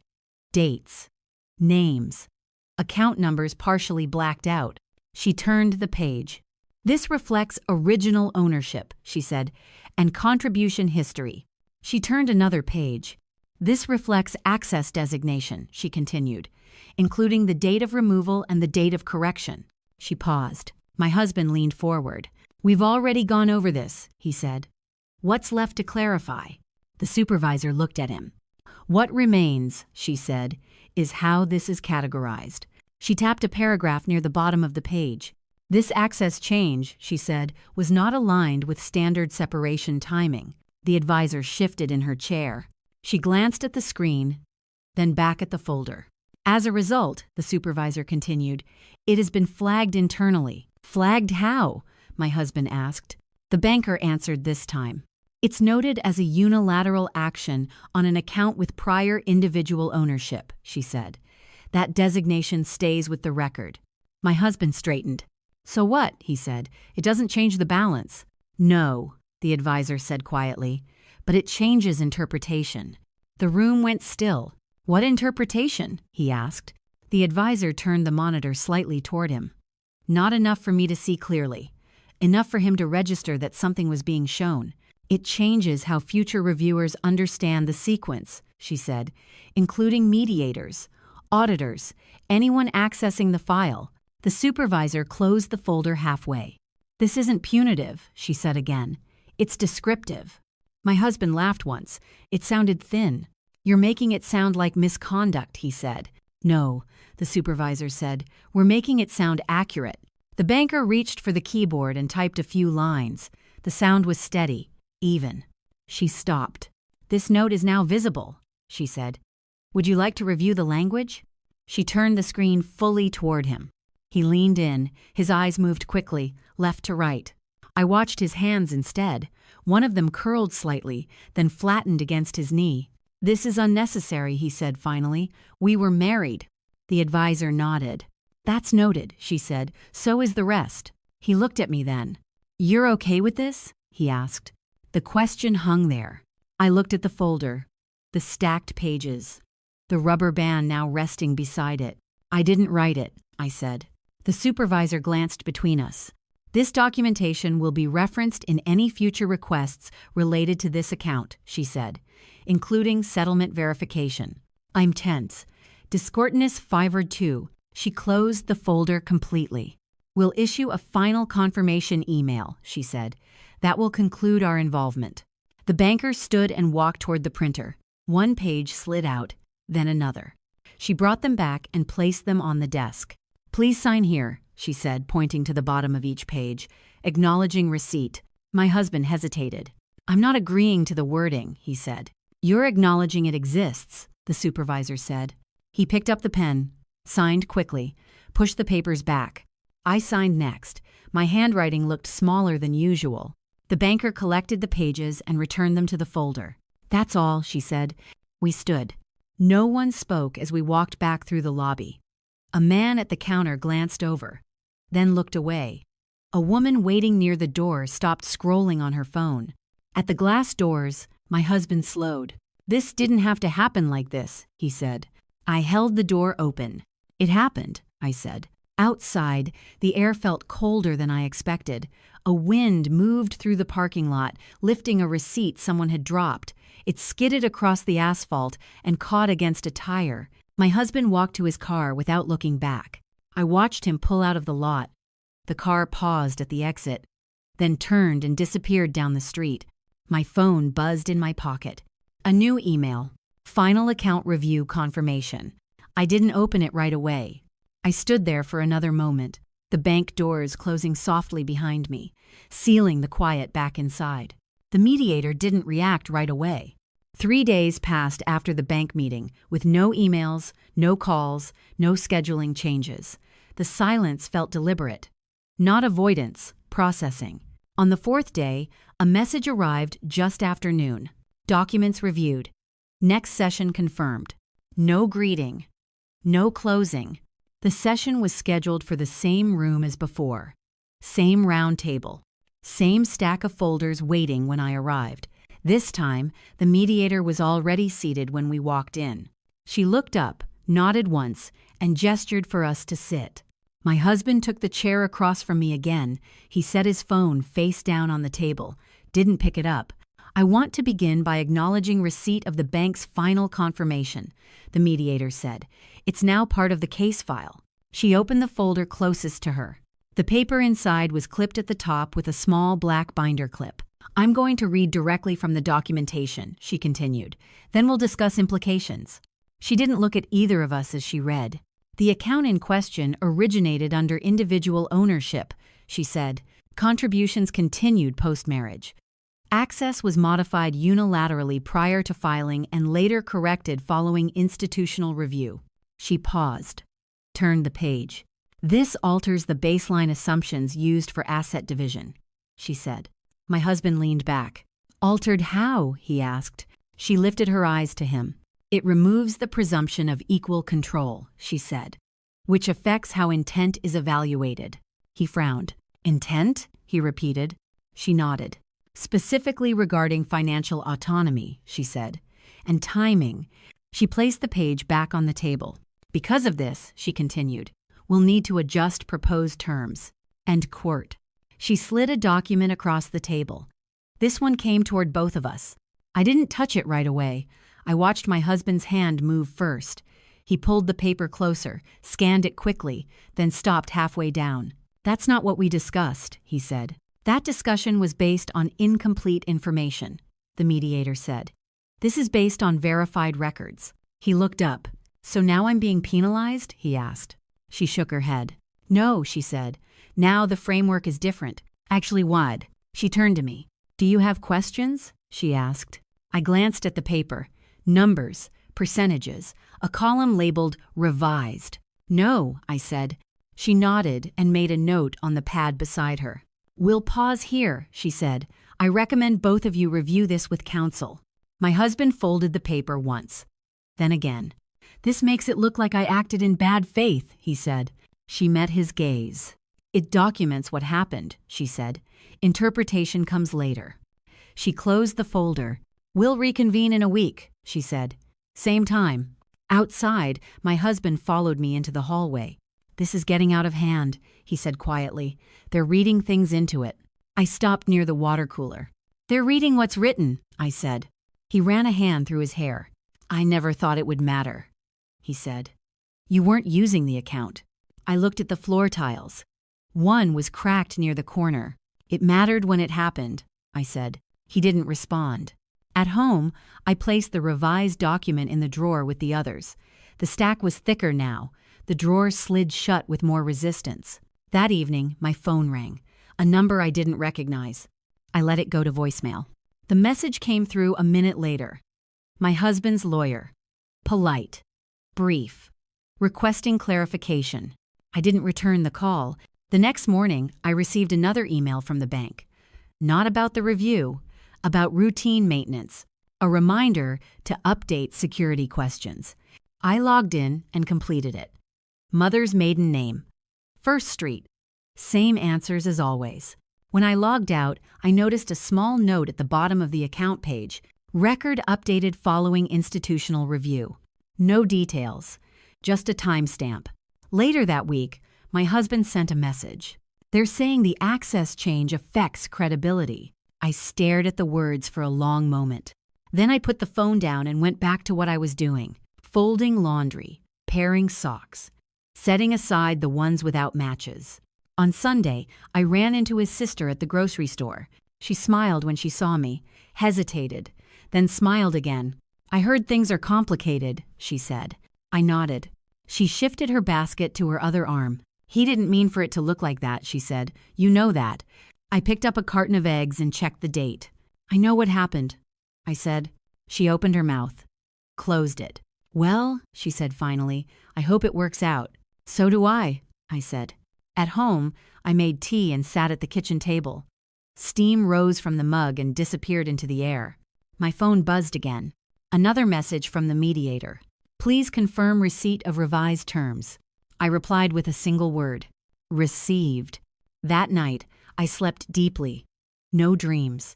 Dates. Names. Account numbers partially blacked out. She turned the page. "This reflects original ownership," she said, "and contribution history." She turned another page. "This reflects access designation," she continued, "including the date of removal and the date of correction." She paused. My husband leaned forward. "We've already gone over this," he said. "What's left to clarify?" The supervisor looked at him. "What remains," she said, "is how this is categorized." She tapped a paragraph near the bottom of the page. "This access change," she said, "was not aligned with standard separation timing." The advisor shifted in her chair. She glanced at the screen, then back at the folder. "As a result," the supervisor continued, "it has been flagged internally." "Flagged how?" my husband asked. The banker answered this time. "It's noted as a unilateral action on an account with prior individual ownership," she said. "That designation stays with the record." My husband straightened. "So what?" he said. "It doesn't change the balance." "No," the advisor said quietly, "but it changes interpretation." The room went still. "What interpretation?" he asked. The advisor turned the monitor slightly toward him. "Not enough for me to see clearly. Enough for him to register that something was being shown. It changes how future reviewers understand the sequence," she said, "including mediators, auditors, anyone accessing the file." The supervisor closed the folder halfway. "This isn't punitive," she said again. "It's descriptive." My husband laughed once. It sounded thin. "You're making it sound like misconduct," he said. "No," the supervisor said. "We're making it sound accurate." The banker reached for the keyboard and typed a few lines. The sound was steady, even. She stopped. "This note is now visible," she said. "Would you like to review the language?" She turned the screen fully toward him. He leaned in. His eyes moved quickly, left to right. I watched his hands instead. One of them curled slightly, then flattened against his knee. "This is unnecessary," he said finally. "We were married." The advisor nodded. "That's noted," she said. "So is the rest." He looked at me then. "You're okay with this?" he asked. The question hung there. I looked at the folder, the stacked pages, the rubber band now resting beside it. "I didn't write it," I said. The supervisor glanced between us. "This documentation will be referenced in any future requests related to this account," she said, "including settlement verification." I'm tense. Discordanus favored too. She closed the folder completely. "We'll issue a final confirmation email," she said. "That will conclude our involvement." The banker stood and walked toward the printer. One page slid out, then another. She brought them back and placed them on the desk. "Please sign here," she said, pointing to the bottom of each page, acknowledging receipt. My husband hesitated. "I'm not agreeing to the wording," he said. "You're acknowledging it exists," the supervisor said. He picked up the pen, signed quickly, pushed the papers back. I signed next. My handwriting looked smaller than usual. The banker collected the pages and returned them to the folder. "That's all," she said. We stood. No one spoke as we walked back through the lobby. A man at the counter glanced over, then looked away. A woman waiting near the door stopped scrolling on her phone. At the glass doors, my husband slowed. "This didn't have to happen like this," he said. I held the door open. "It happened," I said. Outside, the air felt colder than I expected. A wind moved through the parking lot, lifting a receipt someone had dropped. It skidded across the asphalt and caught against a tire. My husband walked to his car without looking back. I watched him pull out of the lot. The car paused at the exit, then turned and disappeared down the street. My phone buzzed in my pocket. A new email. Final account review confirmation. I didn't open it right away. I stood there for another moment, the bank doors closing softly behind me, sealing the quiet back inside. The mediator didn't react right away. 3 days passed after the bank meeting, with no emails, no calls, no scheduling changes. The silence felt deliberate. Not avoidance, processing. On the 4th day, a message arrived just after noon. Documents reviewed. Next session confirmed. No greeting. No closing. The session was scheduled for the same room as before. Same round table. Same stack of folders waiting when I arrived. This time, the mediator was already seated when we walked in. She looked up, nodded once, and gestured for us to sit. My husband took the chair across from me again. He set his phone face down on the table, didn't pick it up. "I want to begin by acknowledging receipt of the bank's final confirmation," the mediator said. "It's now part of the case file." She opened the folder closest to her. The paper inside was clipped at the top with a small black binder clip. "I'm going to read directly from the documentation," she continued. "Then we'll discuss implications." She didn't look at either of us as she read. "The account in question originated under individual ownership," she said. "Contributions continued post-marriage. Access was modified unilaterally prior to filing and later corrected following institutional review." She paused, turned the page. "This alters the baseline assumptions used for asset division," she said. My husband leaned back. "Altered how?" he asked. She lifted her eyes to him. "It removes the presumption of equal control," she said, "which affects how intent is evaluated." He frowned. "Intent?" he repeated. She nodded. "Specifically regarding financial autonomy," she said, "and timing." She placed the page back on the table. "Because of this," she continued, "we'll need to adjust proposed terms." End quote. She slid a document across the table. This one came toward both of us. I didn't touch it right away. I watched my husband's hand move first. He pulled the paper closer, scanned it quickly, then stopped halfway down. "That's not what we discussed," he said. "That discussion was based on incomplete information," the mediator said. "This is based on verified records." He looked up. "So now I'm being penalized?" he asked. She shook her head. "No," she said. "Now the framework is different. Actually, what?" She turned to me. "Do you have questions?" she asked. I glanced at the paper. Numbers, percentages, a column labeled revised. "No," I said. She nodded and made a note on the pad beside her. "We'll pause here," she said. "I recommend both of you review this with counsel." My husband folded the paper once, then again. "This makes it look like I acted in bad faith," he said. She met his gaze. "It documents what happened," she said. "Interpretation comes later." She closed the folder. "We'll reconvene in a week," she said. "Same time." Outside, my husband followed me into the hallway. "This is getting out of hand," he said quietly. "They're reading things into it." I stopped near the water cooler. "They're reading what's written," I said. He ran a hand through his hair. "I never thought it would matter," he said. "You weren't using the account." I looked at the floor tiles. One was cracked near the corner. "It mattered when it happened," I said. He didn't respond. At home, I placed the revised document in the drawer with the others. The stack was thicker now. The drawer slid shut with more resistance. That evening, my phone rang. A number I didn't recognize. I let it go to voicemail. The message came through a minute later. My husband's lawyer. Polite. Brief. Requesting clarification. I didn't return the call. The next morning, I received another email from the bank. Not about the review, about routine maintenance. A reminder to update security questions. I logged in and completed it. Mother's maiden name. First Street. Same answers as always. When I logged out, I noticed a small note at the bottom of the account page. Record updated following institutional review. No details, just a timestamp. Later that week, my husband sent a message. They're saying the access change affects credibility. I stared at the words for a long moment. Then I put the phone down and went back to what I was doing. Folding laundry, pairing socks, setting aside the ones without matches. On Sunday, I ran into his sister at the grocery store. She smiled when she saw me, hesitated, then smiled again. I heard things are complicated, she said. I nodded. She shifted her basket to her other arm. He didn't mean for it to look like that, she said. You know that. I picked up a carton of eggs and checked the date. I know what happened, I said. She opened her mouth, closed it. Well, she said finally, I hope it works out. So do I said. At home, I made tea and sat at the kitchen table. Steam rose from the mug and disappeared into the air. My phone buzzed again. Another message from the mediator. Please confirm receipt of revised terms. I replied with a single word. Received. That night, I slept deeply. No dreams.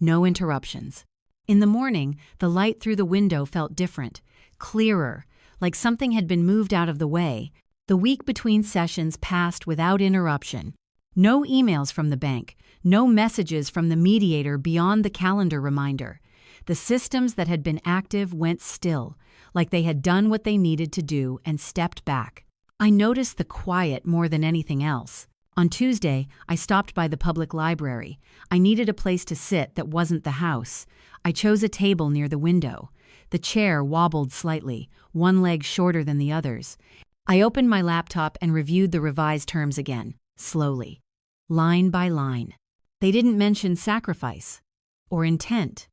No interruptions. In the morning, the light through the window felt different, clearer, like something had been moved out of the way. The week between sessions passed without interruption. No emails from the bank, no messages from the mediator beyond the calendar reminder. The systems that had been active went still, like they had done what they needed to do and stepped back. I noticed the quiet more than anything else. On Tuesday, I stopped by the public library. I needed a place to sit that wasn't the house. I chose a table near the window. The chair wobbled slightly, one leg shorter than the others. I opened my laptop and reviewed the revised terms again, slowly, line by line. They didn't mention sacrifice, or intent,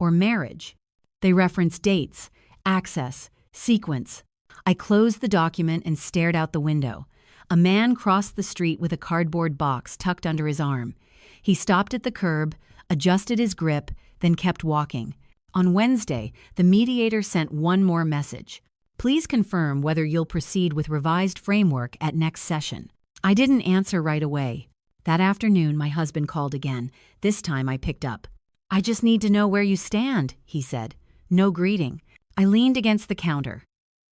or marriage. They referenced dates, access, sequence. I closed the document and stared out the window. A man crossed the street with a cardboard box tucked under his arm. He stopped at the curb, adjusted his grip, then kept walking. On Wednesday, the mediator sent one more message. Please confirm whether you'll proceed with revised framework at next session. I didn't answer right away. That afternoon, my husband called again. This time I picked up. I just need to know where you stand, he said. No greeting. I leaned against the counter.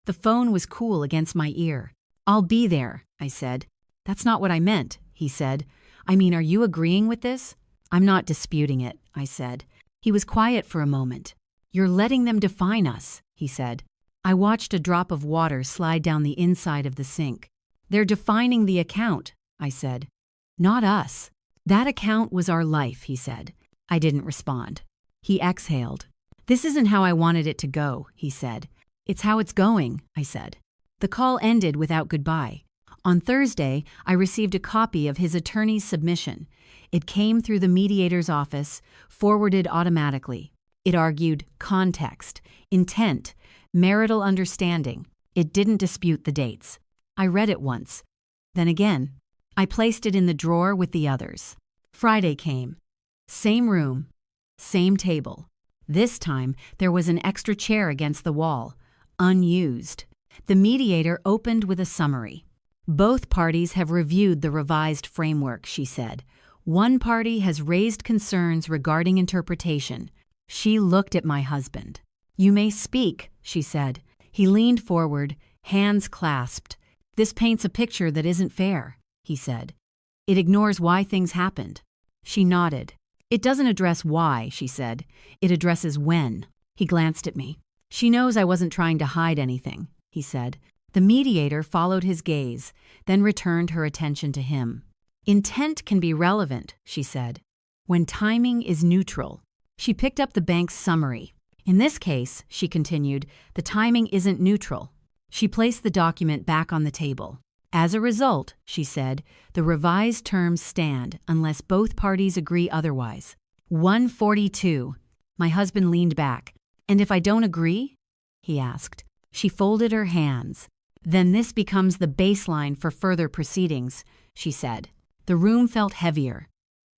The phone was cool against my ear. I'll be there, I said. That's not what I meant, he said. I mean, are you agreeing with this? I'm not disputing it, I said. He was quiet for a moment. You're letting them define us, he said. I watched a drop of water slide down the inside of the sink. They're defining the account, I said. Not us. That account was our life, he said. I didn't respond. He exhaled. This isn't how I wanted it to go, he said. It's how it's going, I said. The call ended without goodbye. On Thursday, I received a copy of his attorney's submission. It came through the mediator's office, forwarded automatically. It argued context, intent, marital understanding. It didn't dispute the dates. I read it once. Then again. I placed it in the drawer with the others. Friday came. Same room. Same table. This time, there was an extra chair against the wall. Unused. The mediator opened with a summary. Both parties have reviewed the revised framework, she said. One party has raised concerns regarding interpretation. She looked at my husband. You may speak, she said. He leaned forward, hands clasped. This paints a picture that isn't fair, he said. It ignores why things happened. She nodded. It doesn't address why, she said. It addresses when. He glanced at me. She knows I wasn't trying to hide anything, he said. The mediator followed his gaze, then returned her attention to him. Intent can be relevant, she said, when timing is neutral. She picked up the bank's summary. In this case, she continued, the timing isn't neutral. She placed the document back on the table. As a result, she said, the revised terms stand unless both parties agree otherwise. 142. My husband leaned back. And if I don't agree? He asked. She folded her hands. Then this becomes the baseline for further proceedings, she said. The room felt heavier,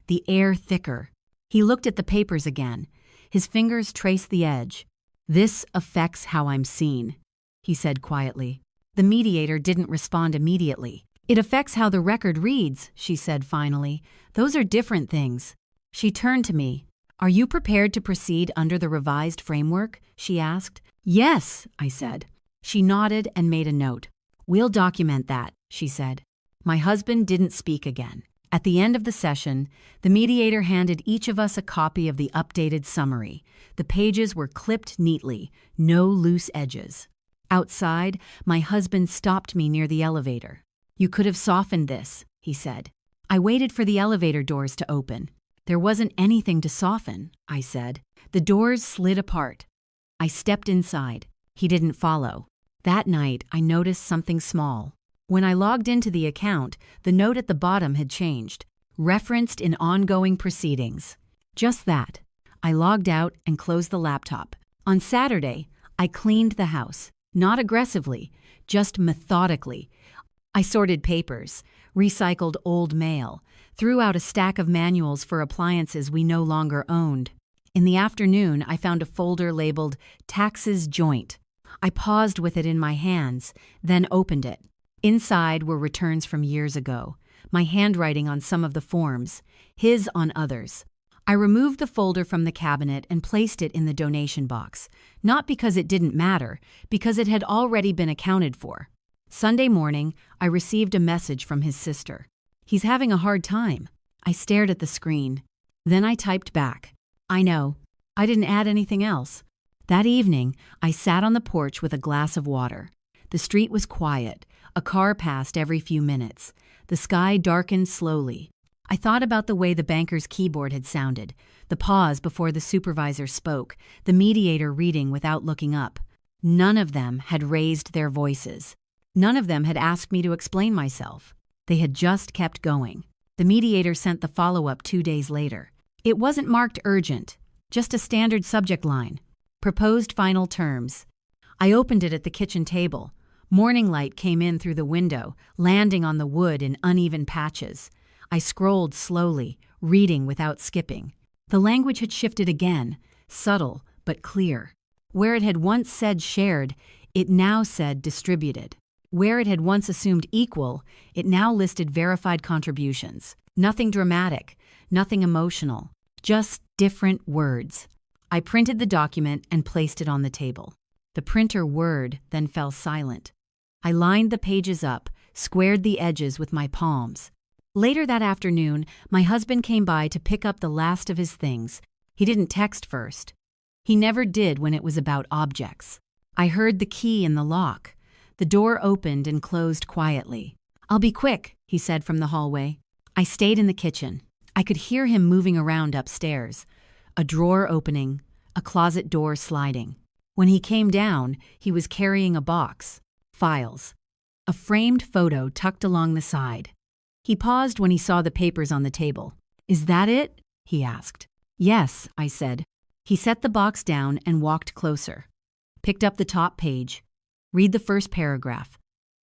the air thicker. He looked at the papers again. His fingers traced the edge. This affects how I'm seen, he said quietly. The mediator didn't respond immediately. It affects how the record reads, she said finally. Those are different things. She turned to me. Are you prepared to proceed under the revised framework? She asked. Yes, I said. She nodded and made a note. We'll document that, she said. My husband didn't speak again. At the end of the session, the mediator handed each of us a copy of the updated summary. The pages were clipped neatly, no loose edges. Outside, my husband stopped me near the elevator. You could have softened this, he said. I waited for the elevator doors to open. There wasn't anything to soften, I said. The doors slid apart. I stepped inside. He didn't follow. That night, I noticed something small. When I logged into the account, the note at the bottom had changed. Referenced in ongoing proceedings. Just that. I logged out and closed the laptop. On Saturday, I cleaned the house. Not aggressively, just methodically. I sorted papers, recycled old mail, threw out a stack of manuals for appliances we no longer owned. In the afternoon, I found a folder labeled Taxes Joint. I paused with it in my hands, then opened it. Inside were returns from years ago, my handwriting on some of the forms, his on others. I removed the folder from the cabinet and placed it in the donation box, not because it didn't matter, because it had already been accounted for. Sunday morning, I received a message from his sister. He's having a hard time. I stared at the screen. Then I typed back. I know. I didn't add anything else. That evening, I sat on the porch with a glass of water. The street was quiet. A car passed every few minutes. The sky darkened slowly. I thought about the way the banker's keyboard had sounded, the pause before the supervisor spoke, the mediator reading without looking up. None of them had raised their voices. None of them had asked me to explain myself. They had just kept going. The mediator sent the follow-up 2 days later. It wasn't marked urgent, just a standard subject line. Proposed final terms. I opened it at the kitchen table. Morning light came in through the window, landing on the wood in uneven patches. I scrolled slowly, reading without skipping. The language had shifted again, subtle but clear. Where it had once said shared, it now said distributed. Where it had once assumed equal, it now listed verified contributions. Nothing dramatic, nothing emotional, just different words. I printed the document and placed it on the table. The printer whirred, then fell silent. I lined the pages up, squared the edges with my palms. Later that afternoon, my husband came by to pick up the last of his things. He didn't text first. He never did when it was about objects. I heard the key in the lock. The door opened and closed quietly. I'll be quick, he said from the hallway. I stayed in the kitchen. I could hear him moving around upstairs. A drawer opening, a closet door sliding. When he came down, he was carrying a box. Files. A framed photo tucked along the side. He paused when he saw the papers on the table. Is that it? He asked. Yes, I said. He set the box down and walked closer. Picked up the top page. Read the first paragraph.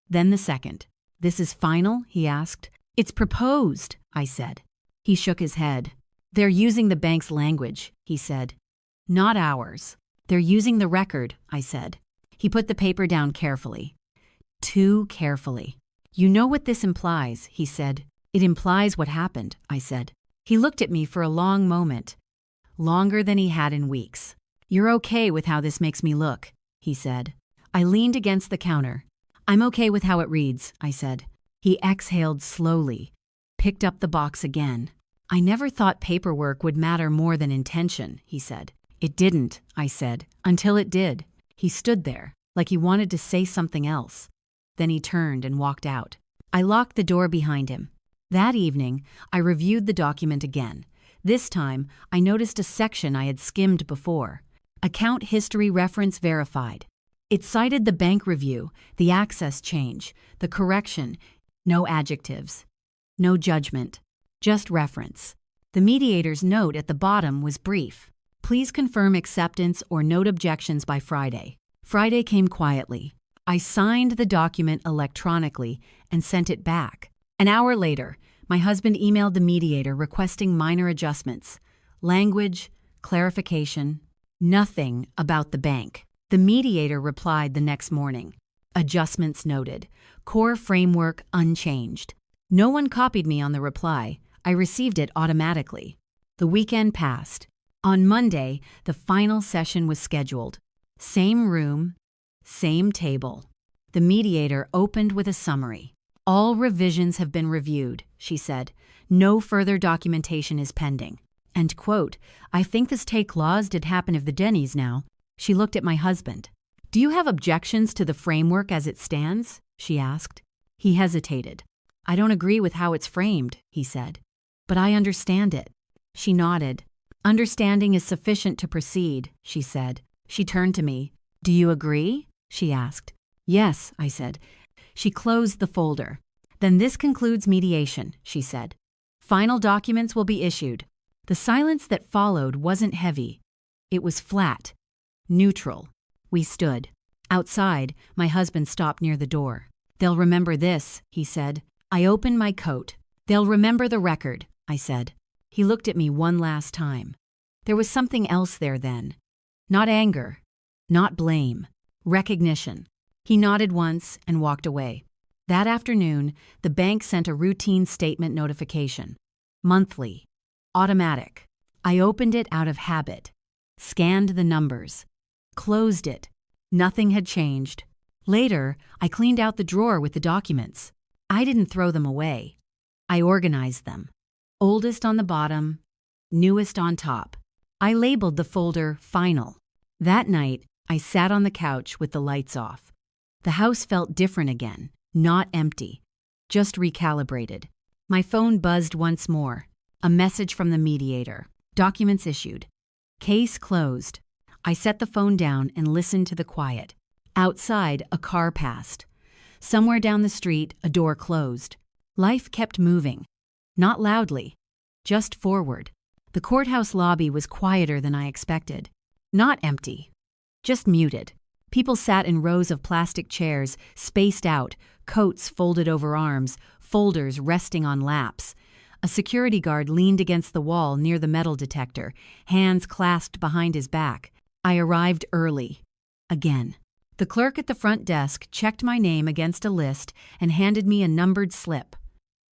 Then the second. This is final? He asked. It's proposed, I said. He shook his head. They're using the bank's language, he said. Not ours. They're using the record, I said. He put the paper down carefully. Too carefully. You know what this implies, he said. It implies what happened, I said. He looked at me for a long moment. Longer than he had in weeks. You're okay with how this makes me look, he said. I leaned against the counter. I'm okay with how it reads, I said. He exhaled slowly, picked up the box again. I never thought paperwork would matter more than intention, he said. It didn't, I said, until it did. He stood there, like he wanted to say something else. Then he turned and walked out. I locked the door behind him. That evening, I reviewed the document again. This time, I noticed a section I had skimmed before. Account history reference verified. It cited the bank review, the access change, the correction, no adjectives, no judgment, just reference. The mediator's note at the bottom was brief. Please confirm acceptance or note objections by Friday. Friday came quietly. I signed the document electronically and sent it back. An hour later, my husband emailed the mediator requesting minor adjustments. Language, clarification, nothing about the bank. The mediator replied the next morning. Adjustments noted. Core framework unchanged. No one copied me on the reply. I received it automatically. The weekend passed. On Monday, the final session was scheduled. Same room, same table. The mediator opened with a summary. All revisions have been reviewed, she said. No further documentation is pending. And quote, I think this take clause did happen if the Denny's now. She looked at my husband. Do you have objections to the framework as it stands? She asked. He hesitated. I don't agree with how it's framed, he said. But I understand it. She nodded. Understanding is sufficient to proceed, she said. She turned to me. Do you agree? She asked. Yes, I said. She closed the folder. Then this concludes mediation, she said. Final documents will be issued. The silence that followed wasn't heavy. It was flat, neutral. We stood. Outside, my husband stopped near the door. They'll remember this, he said. I opened my coat. They'll remember the record, I said. He looked at me one last time. There was something else there then. Not anger, not blame, recognition. He nodded once and walked away. That afternoon, the bank sent a routine statement notification. Monthly. Automatic. I opened it out of habit. Scanned the numbers. Closed it. Nothing had changed. Later, I cleaned out the drawer with the documents. I didn't throw them away. I organized them. Oldest on the bottom, newest on top. I labeled the folder Final. That night, I sat on the couch with the lights off. The house felt different again, not empty, just recalibrated. My phone buzzed once more. A message from the mediator. Documents issued. Case closed. I set the phone down and listened to the quiet. Outside, a car passed. Somewhere down the street, a door closed. Life kept moving. Not loudly, just forward. The courthouse lobby was quieter than I expected. Not empty, just muted. People sat in rows of plastic chairs, spaced out, coats folded over arms, folders resting on laps. A security guard leaned against the wall near the metal detector, hands clasped behind his back. I arrived early. Again. The clerk at the front desk checked my name against a list and handed me a numbered slip.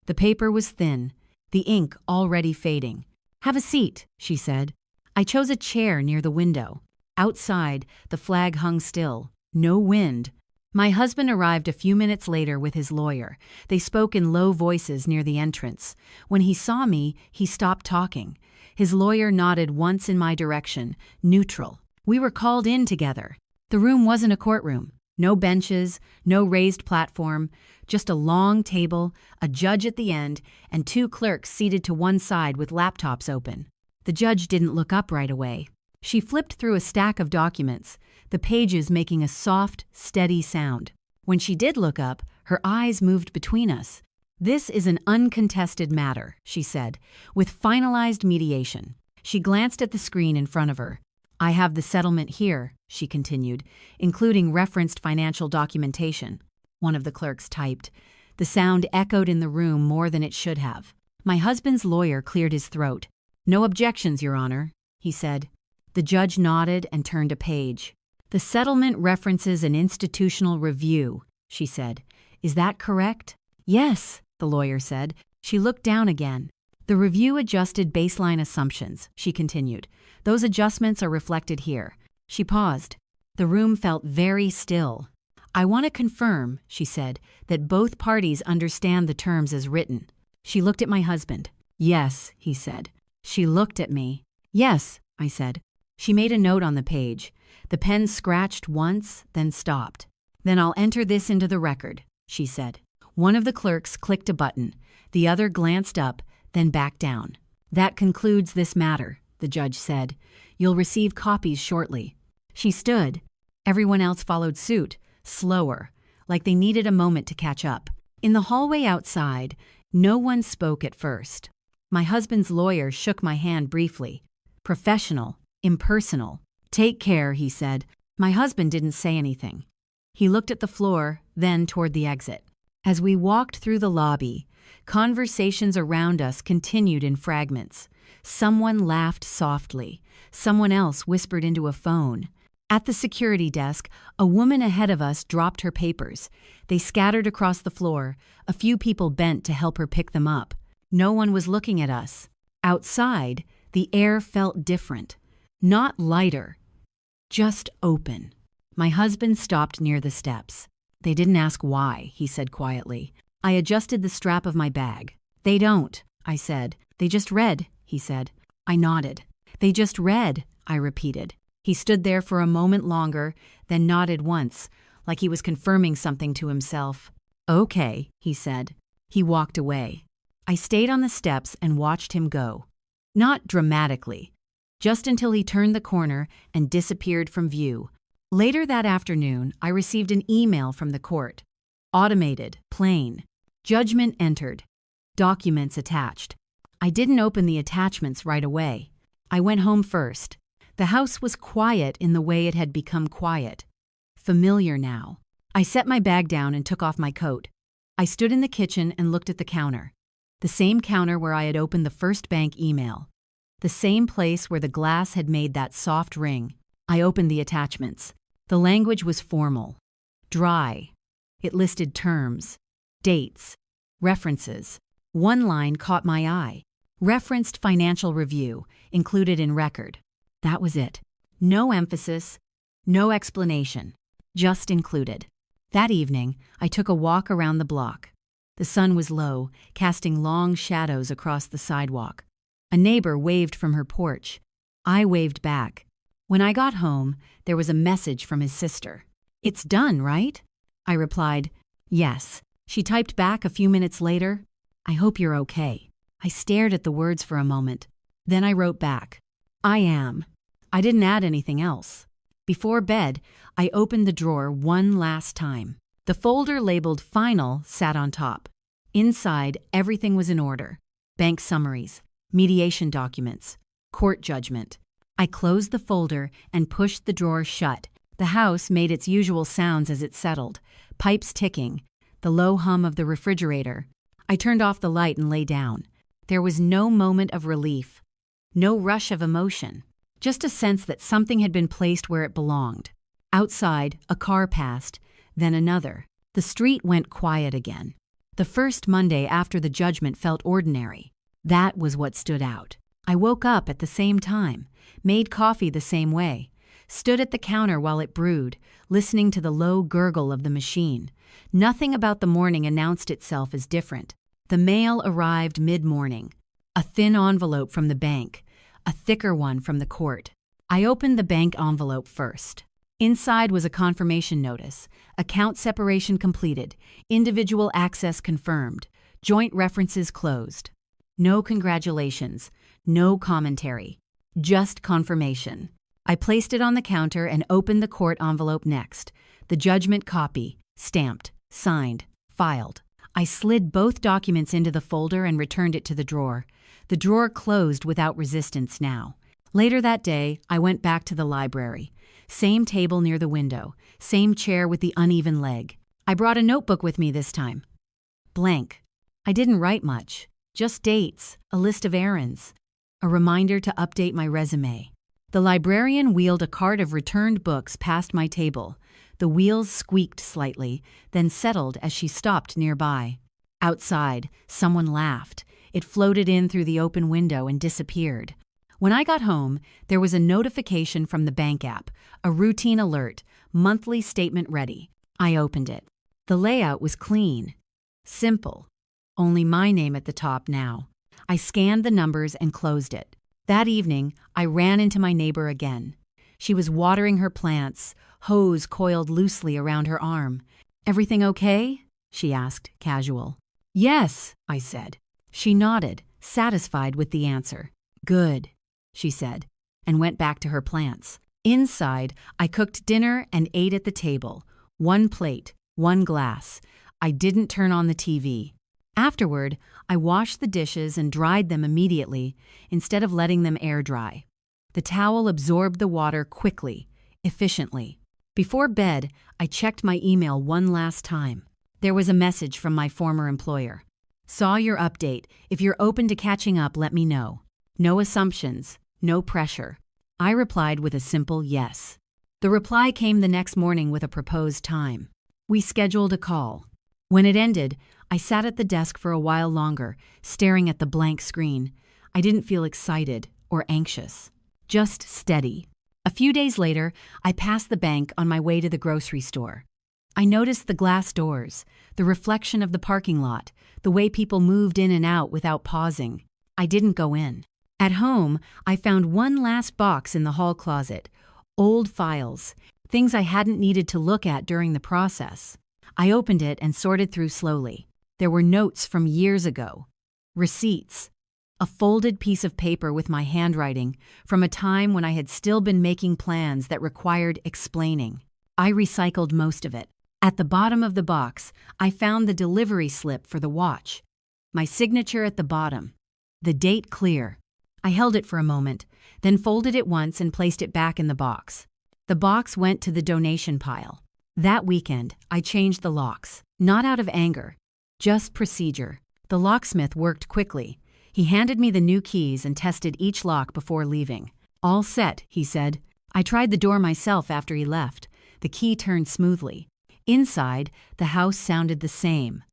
The paper was thin, the ink already fading. Have a seat, she said. I chose a chair near the window. Outside, the flag hung still. No wind. My husband arrived a few minutes later with his lawyer. They spoke in low voices near the entrance. When he saw me, he stopped talking. His lawyer nodded once in my direction, neutral. We were called in together. The room wasn't a courtroom. No benches, no raised platform, just a long table, a judge at the end, and two clerks seated to one side with laptops open. The judge didn't look up right away. She flipped through a stack of documents, the pages making a soft, steady sound. When she did look up, her eyes moved between us. This is an uncontested matter, she said, with finalized mediation. She glanced at the screen in front of her. I have the settlement here, she continued, including referenced financial documentation. One of the clerks typed. The sound echoed in the room more than it should have. My husband's lawyer cleared his throat. No objections, Your Honor, he said. The judge nodded and turned a page. The settlement references an institutional review, she said. Is that correct? Yes, the lawyer said. She looked down again. The review adjusted baseline assumptions, she continued. Those adjustments are reflected here. She paused. The room felt very still. I want to confirm, she said, that both parties understand the terms as written. She looked at my husband. Yes, he said. She looked at me. Yes, I said. She made a note on the page. The pen scratched once, then stopped. Then I'll enter this into the record, she said. One of the clerks clicked a button. The other glanced up, then back down. "That concludes this matter," the judge said. "You'll receive copies shortly." She stood. Everyone else followed suit, slower, like they needed a moment to catch up. In the hallway outside, no one spoke at first. My husband's lawyer shook my hand briefly. Professional, impersonal. "Take care," he said. My husband didn't say anything. He looked at the floor, then toward the exit. As we walked through the lobby, conversations around us continued in fragments. Someone laughed softly. Someone else whispered into a phone. At the security desk, a woman ahead of us dropped her papers. They scattered across the floor. A few people bent to help her pick them up. No one was looking at us. Outside, the air felt different. Not lighter, just open. My husband stopped near the steps. "They didn't ask why," he said quietly. I adjusted the strap of my bag. "They don't," I said. "They just read," he said. I nodded. "They just read," I repeated. He stood there for a moment longer, then nodded once, like he was confirming something to himself. "Okay," he said. He walked away. I stayed on the steps and watched him go. Not dramatically, just until he turned the corner and disappeared from view. Later that afternoon, I received an email from the court. Automated, plain. Judgment entered. Documents attached. I didn't open the attachments right away. I went home first. The house was quiet in the way it had become quiet. Familiar now. I set my bag down and took off my coat. I stood in the kitchen and looked at the counter. The same counter where I had opened the first bank email. The same place where the glass had made that soft ring. I opened the attachments. The language was formal. Dry. It listed terms, dates, references. One line caught my eye. Referenced financial review, included in record. That was it. No emphasis, no explanation, just included. That evening, I took a walk around the block. The sun was low, casting long shadows across the sidewalk. A neighbor waved from her porch. I waved back. When I got home, there was a message from his sister. "It's done, right?" I replied, "Yes." She typed back a few minutes later, "I hope you're okay." I stared at the words for a moment. Then I wrote back, "I am." I didn't add anything else. Before bed, I opened the drawer one last time. The folder labeled Final sat on top. Inside, everything was in order. Bank summaries, mediation documents, court judgment. I closed the folder and pushed the drawer shut. The house made its usual sounds as it settled, pipes ticking, the low hum of the refrigerator. I turned off the light and lay down. There was no moment of relief, no rush of emotion, just a sense that something had been placed where it belonged. Outside, a car passed, then another. The street went quiet again. The first Monday after the judgment felt ordinary. That was what stood out. I woke up at the same time, made coffee the same way, stood at the counter while it brewed, listening to the low gurgle of the machine. Nothing about the morning announced itself as different. The mail arrived mid-morning. A thin envelope from the bank, a thicker one from the court. I opened the bank envelope first. Inside was a confirmation notice. Account separation completed. Individual access confirmed. Joint references closed. No congratulations. No commentary. Just confirmation. I placed it on the counter and opened the court envelope next. The judgment copy, stamped, signed, filed. I slid both documents into the folder and returned it to the drawer. The drawer closed without resistance now. Later that day, I went back to the library. Same table near the window, same chair with the uneven leg. I brought a notebook with me this time. Blank. I didn't write much. Just dates, a list of errands, a reminder to update my resume. The librarian wheeled a cart of returned books past my table. The wheels squeaked slightly, then settled as she stopped nearby. Outside, someone laughed. It floated in through the open window and disappeared. When I got home, there was a notification from the bank app, a routine alert, monthly statement ready. I opened it. The layout was clean, simple, only my name at the top now. I scanned the numbers and closed it. That evening, I ran into my neighbor again. She was watering her plants, hose coiled loosely around her arm. "Everything okay?" she asked, casual. "Yes," I said. She nodded, satisfied with the answer. "Good," she said, and went back to her plants. Inside, I cooked dinner and ate at the table. One plate, one glass. I didn't turn on the TV. Afterward, I washed the dishes and dried them immediately instead of letting them air dry. The towel absorbed the water quickly, efficiently. Before bed, I checked my email one last time. There was a message from my former employer. "Saw your update. If you're open to catching up, let me know. No assumptions, no pressure." I replied with a simple yes. The reply came the next morning with a proposed time. We scheduled a call. When it ended, I sat at the desk for a while longer, staring at the blank screen. I didn't feel excited or anxious, just steady. A few days later, I passed the bank on my way to the grocery store. I noticed the glass doors, the reflection of the parking lot, the way people moved in and out without pausing. I didn't go in. At home, I found one last box in the hall closet. Old files, things I hadn't needed to look at during the process. I opened it and sorted through slowly. There were notes from years ago, receipts, a folded piece of paper with my handwriting from a time when I had still been making plans that required explaining. I recycled most of it. At the bottom of the box, I found the delivery slip for the watch. My signature at the bottom. The date clear. I held it for a moment, then folded it once and placed it back in the box. The box went to the donation pile. That weekend, I changed the locks, not out of anger, just procedure. The locksmith worked quickly. He handed me the new keys and tested each lock before leaving. "All set," he said. I tried the door myself after he left. The key turned smoothly. Inside, the house sounded the same,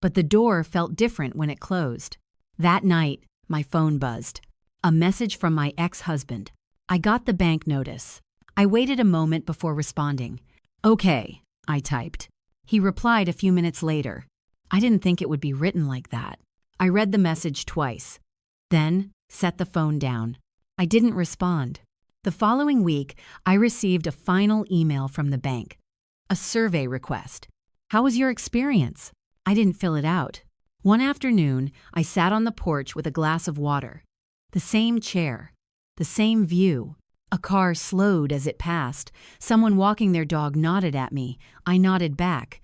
but the door felt different when it closed. That night, my phone buzzed. A message from my ex-husband. I got the bank notice. I waited a moment before responding. "Okay," I typed. He replied a few minutes later. I didn't think it would be written like that. I read the message twice, then set the phone down. I didn't respond. The following week, I received a final email from the bank. A survey request. "How was your experience?" I didn't fill it out. One afternoon, I sat on the porch with a glass of water. The same chair, the same view. A car slowed as it passed. Someone walking their dog nodded at me. I nodded back.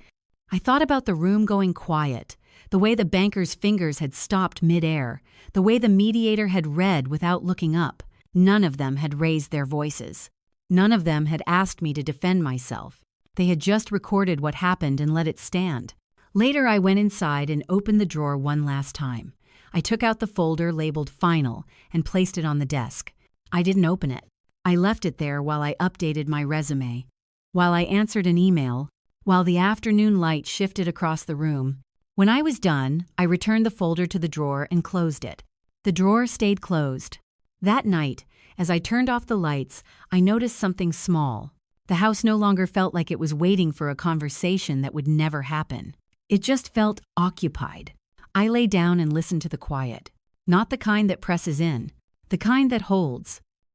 I thought about the room going quiet, the way the banker's fingers had stopped midair, the way the mediator had read without looking up. None of them had raised their voices. None of them had asked me to defend myself. They had just recorded what happened and let it stand. Later, I went inside and opened the drawer one last time. I took out the folder labeled Final and placed it on the desk. I didn't open it. I left it there while I updated my resume, while I answered an email, while the afternoon light shifted across the room. When I was done, I returned the folder to the drawer and closed it. The drawer stayed closed. That night, as I turned off the lights, I noticed something small. The house no longer felt like it was waiting for a conversation that would never happen. It just felt occupied. I lay down and listened to the quiet. Not the kind that presses in, the kind that holds.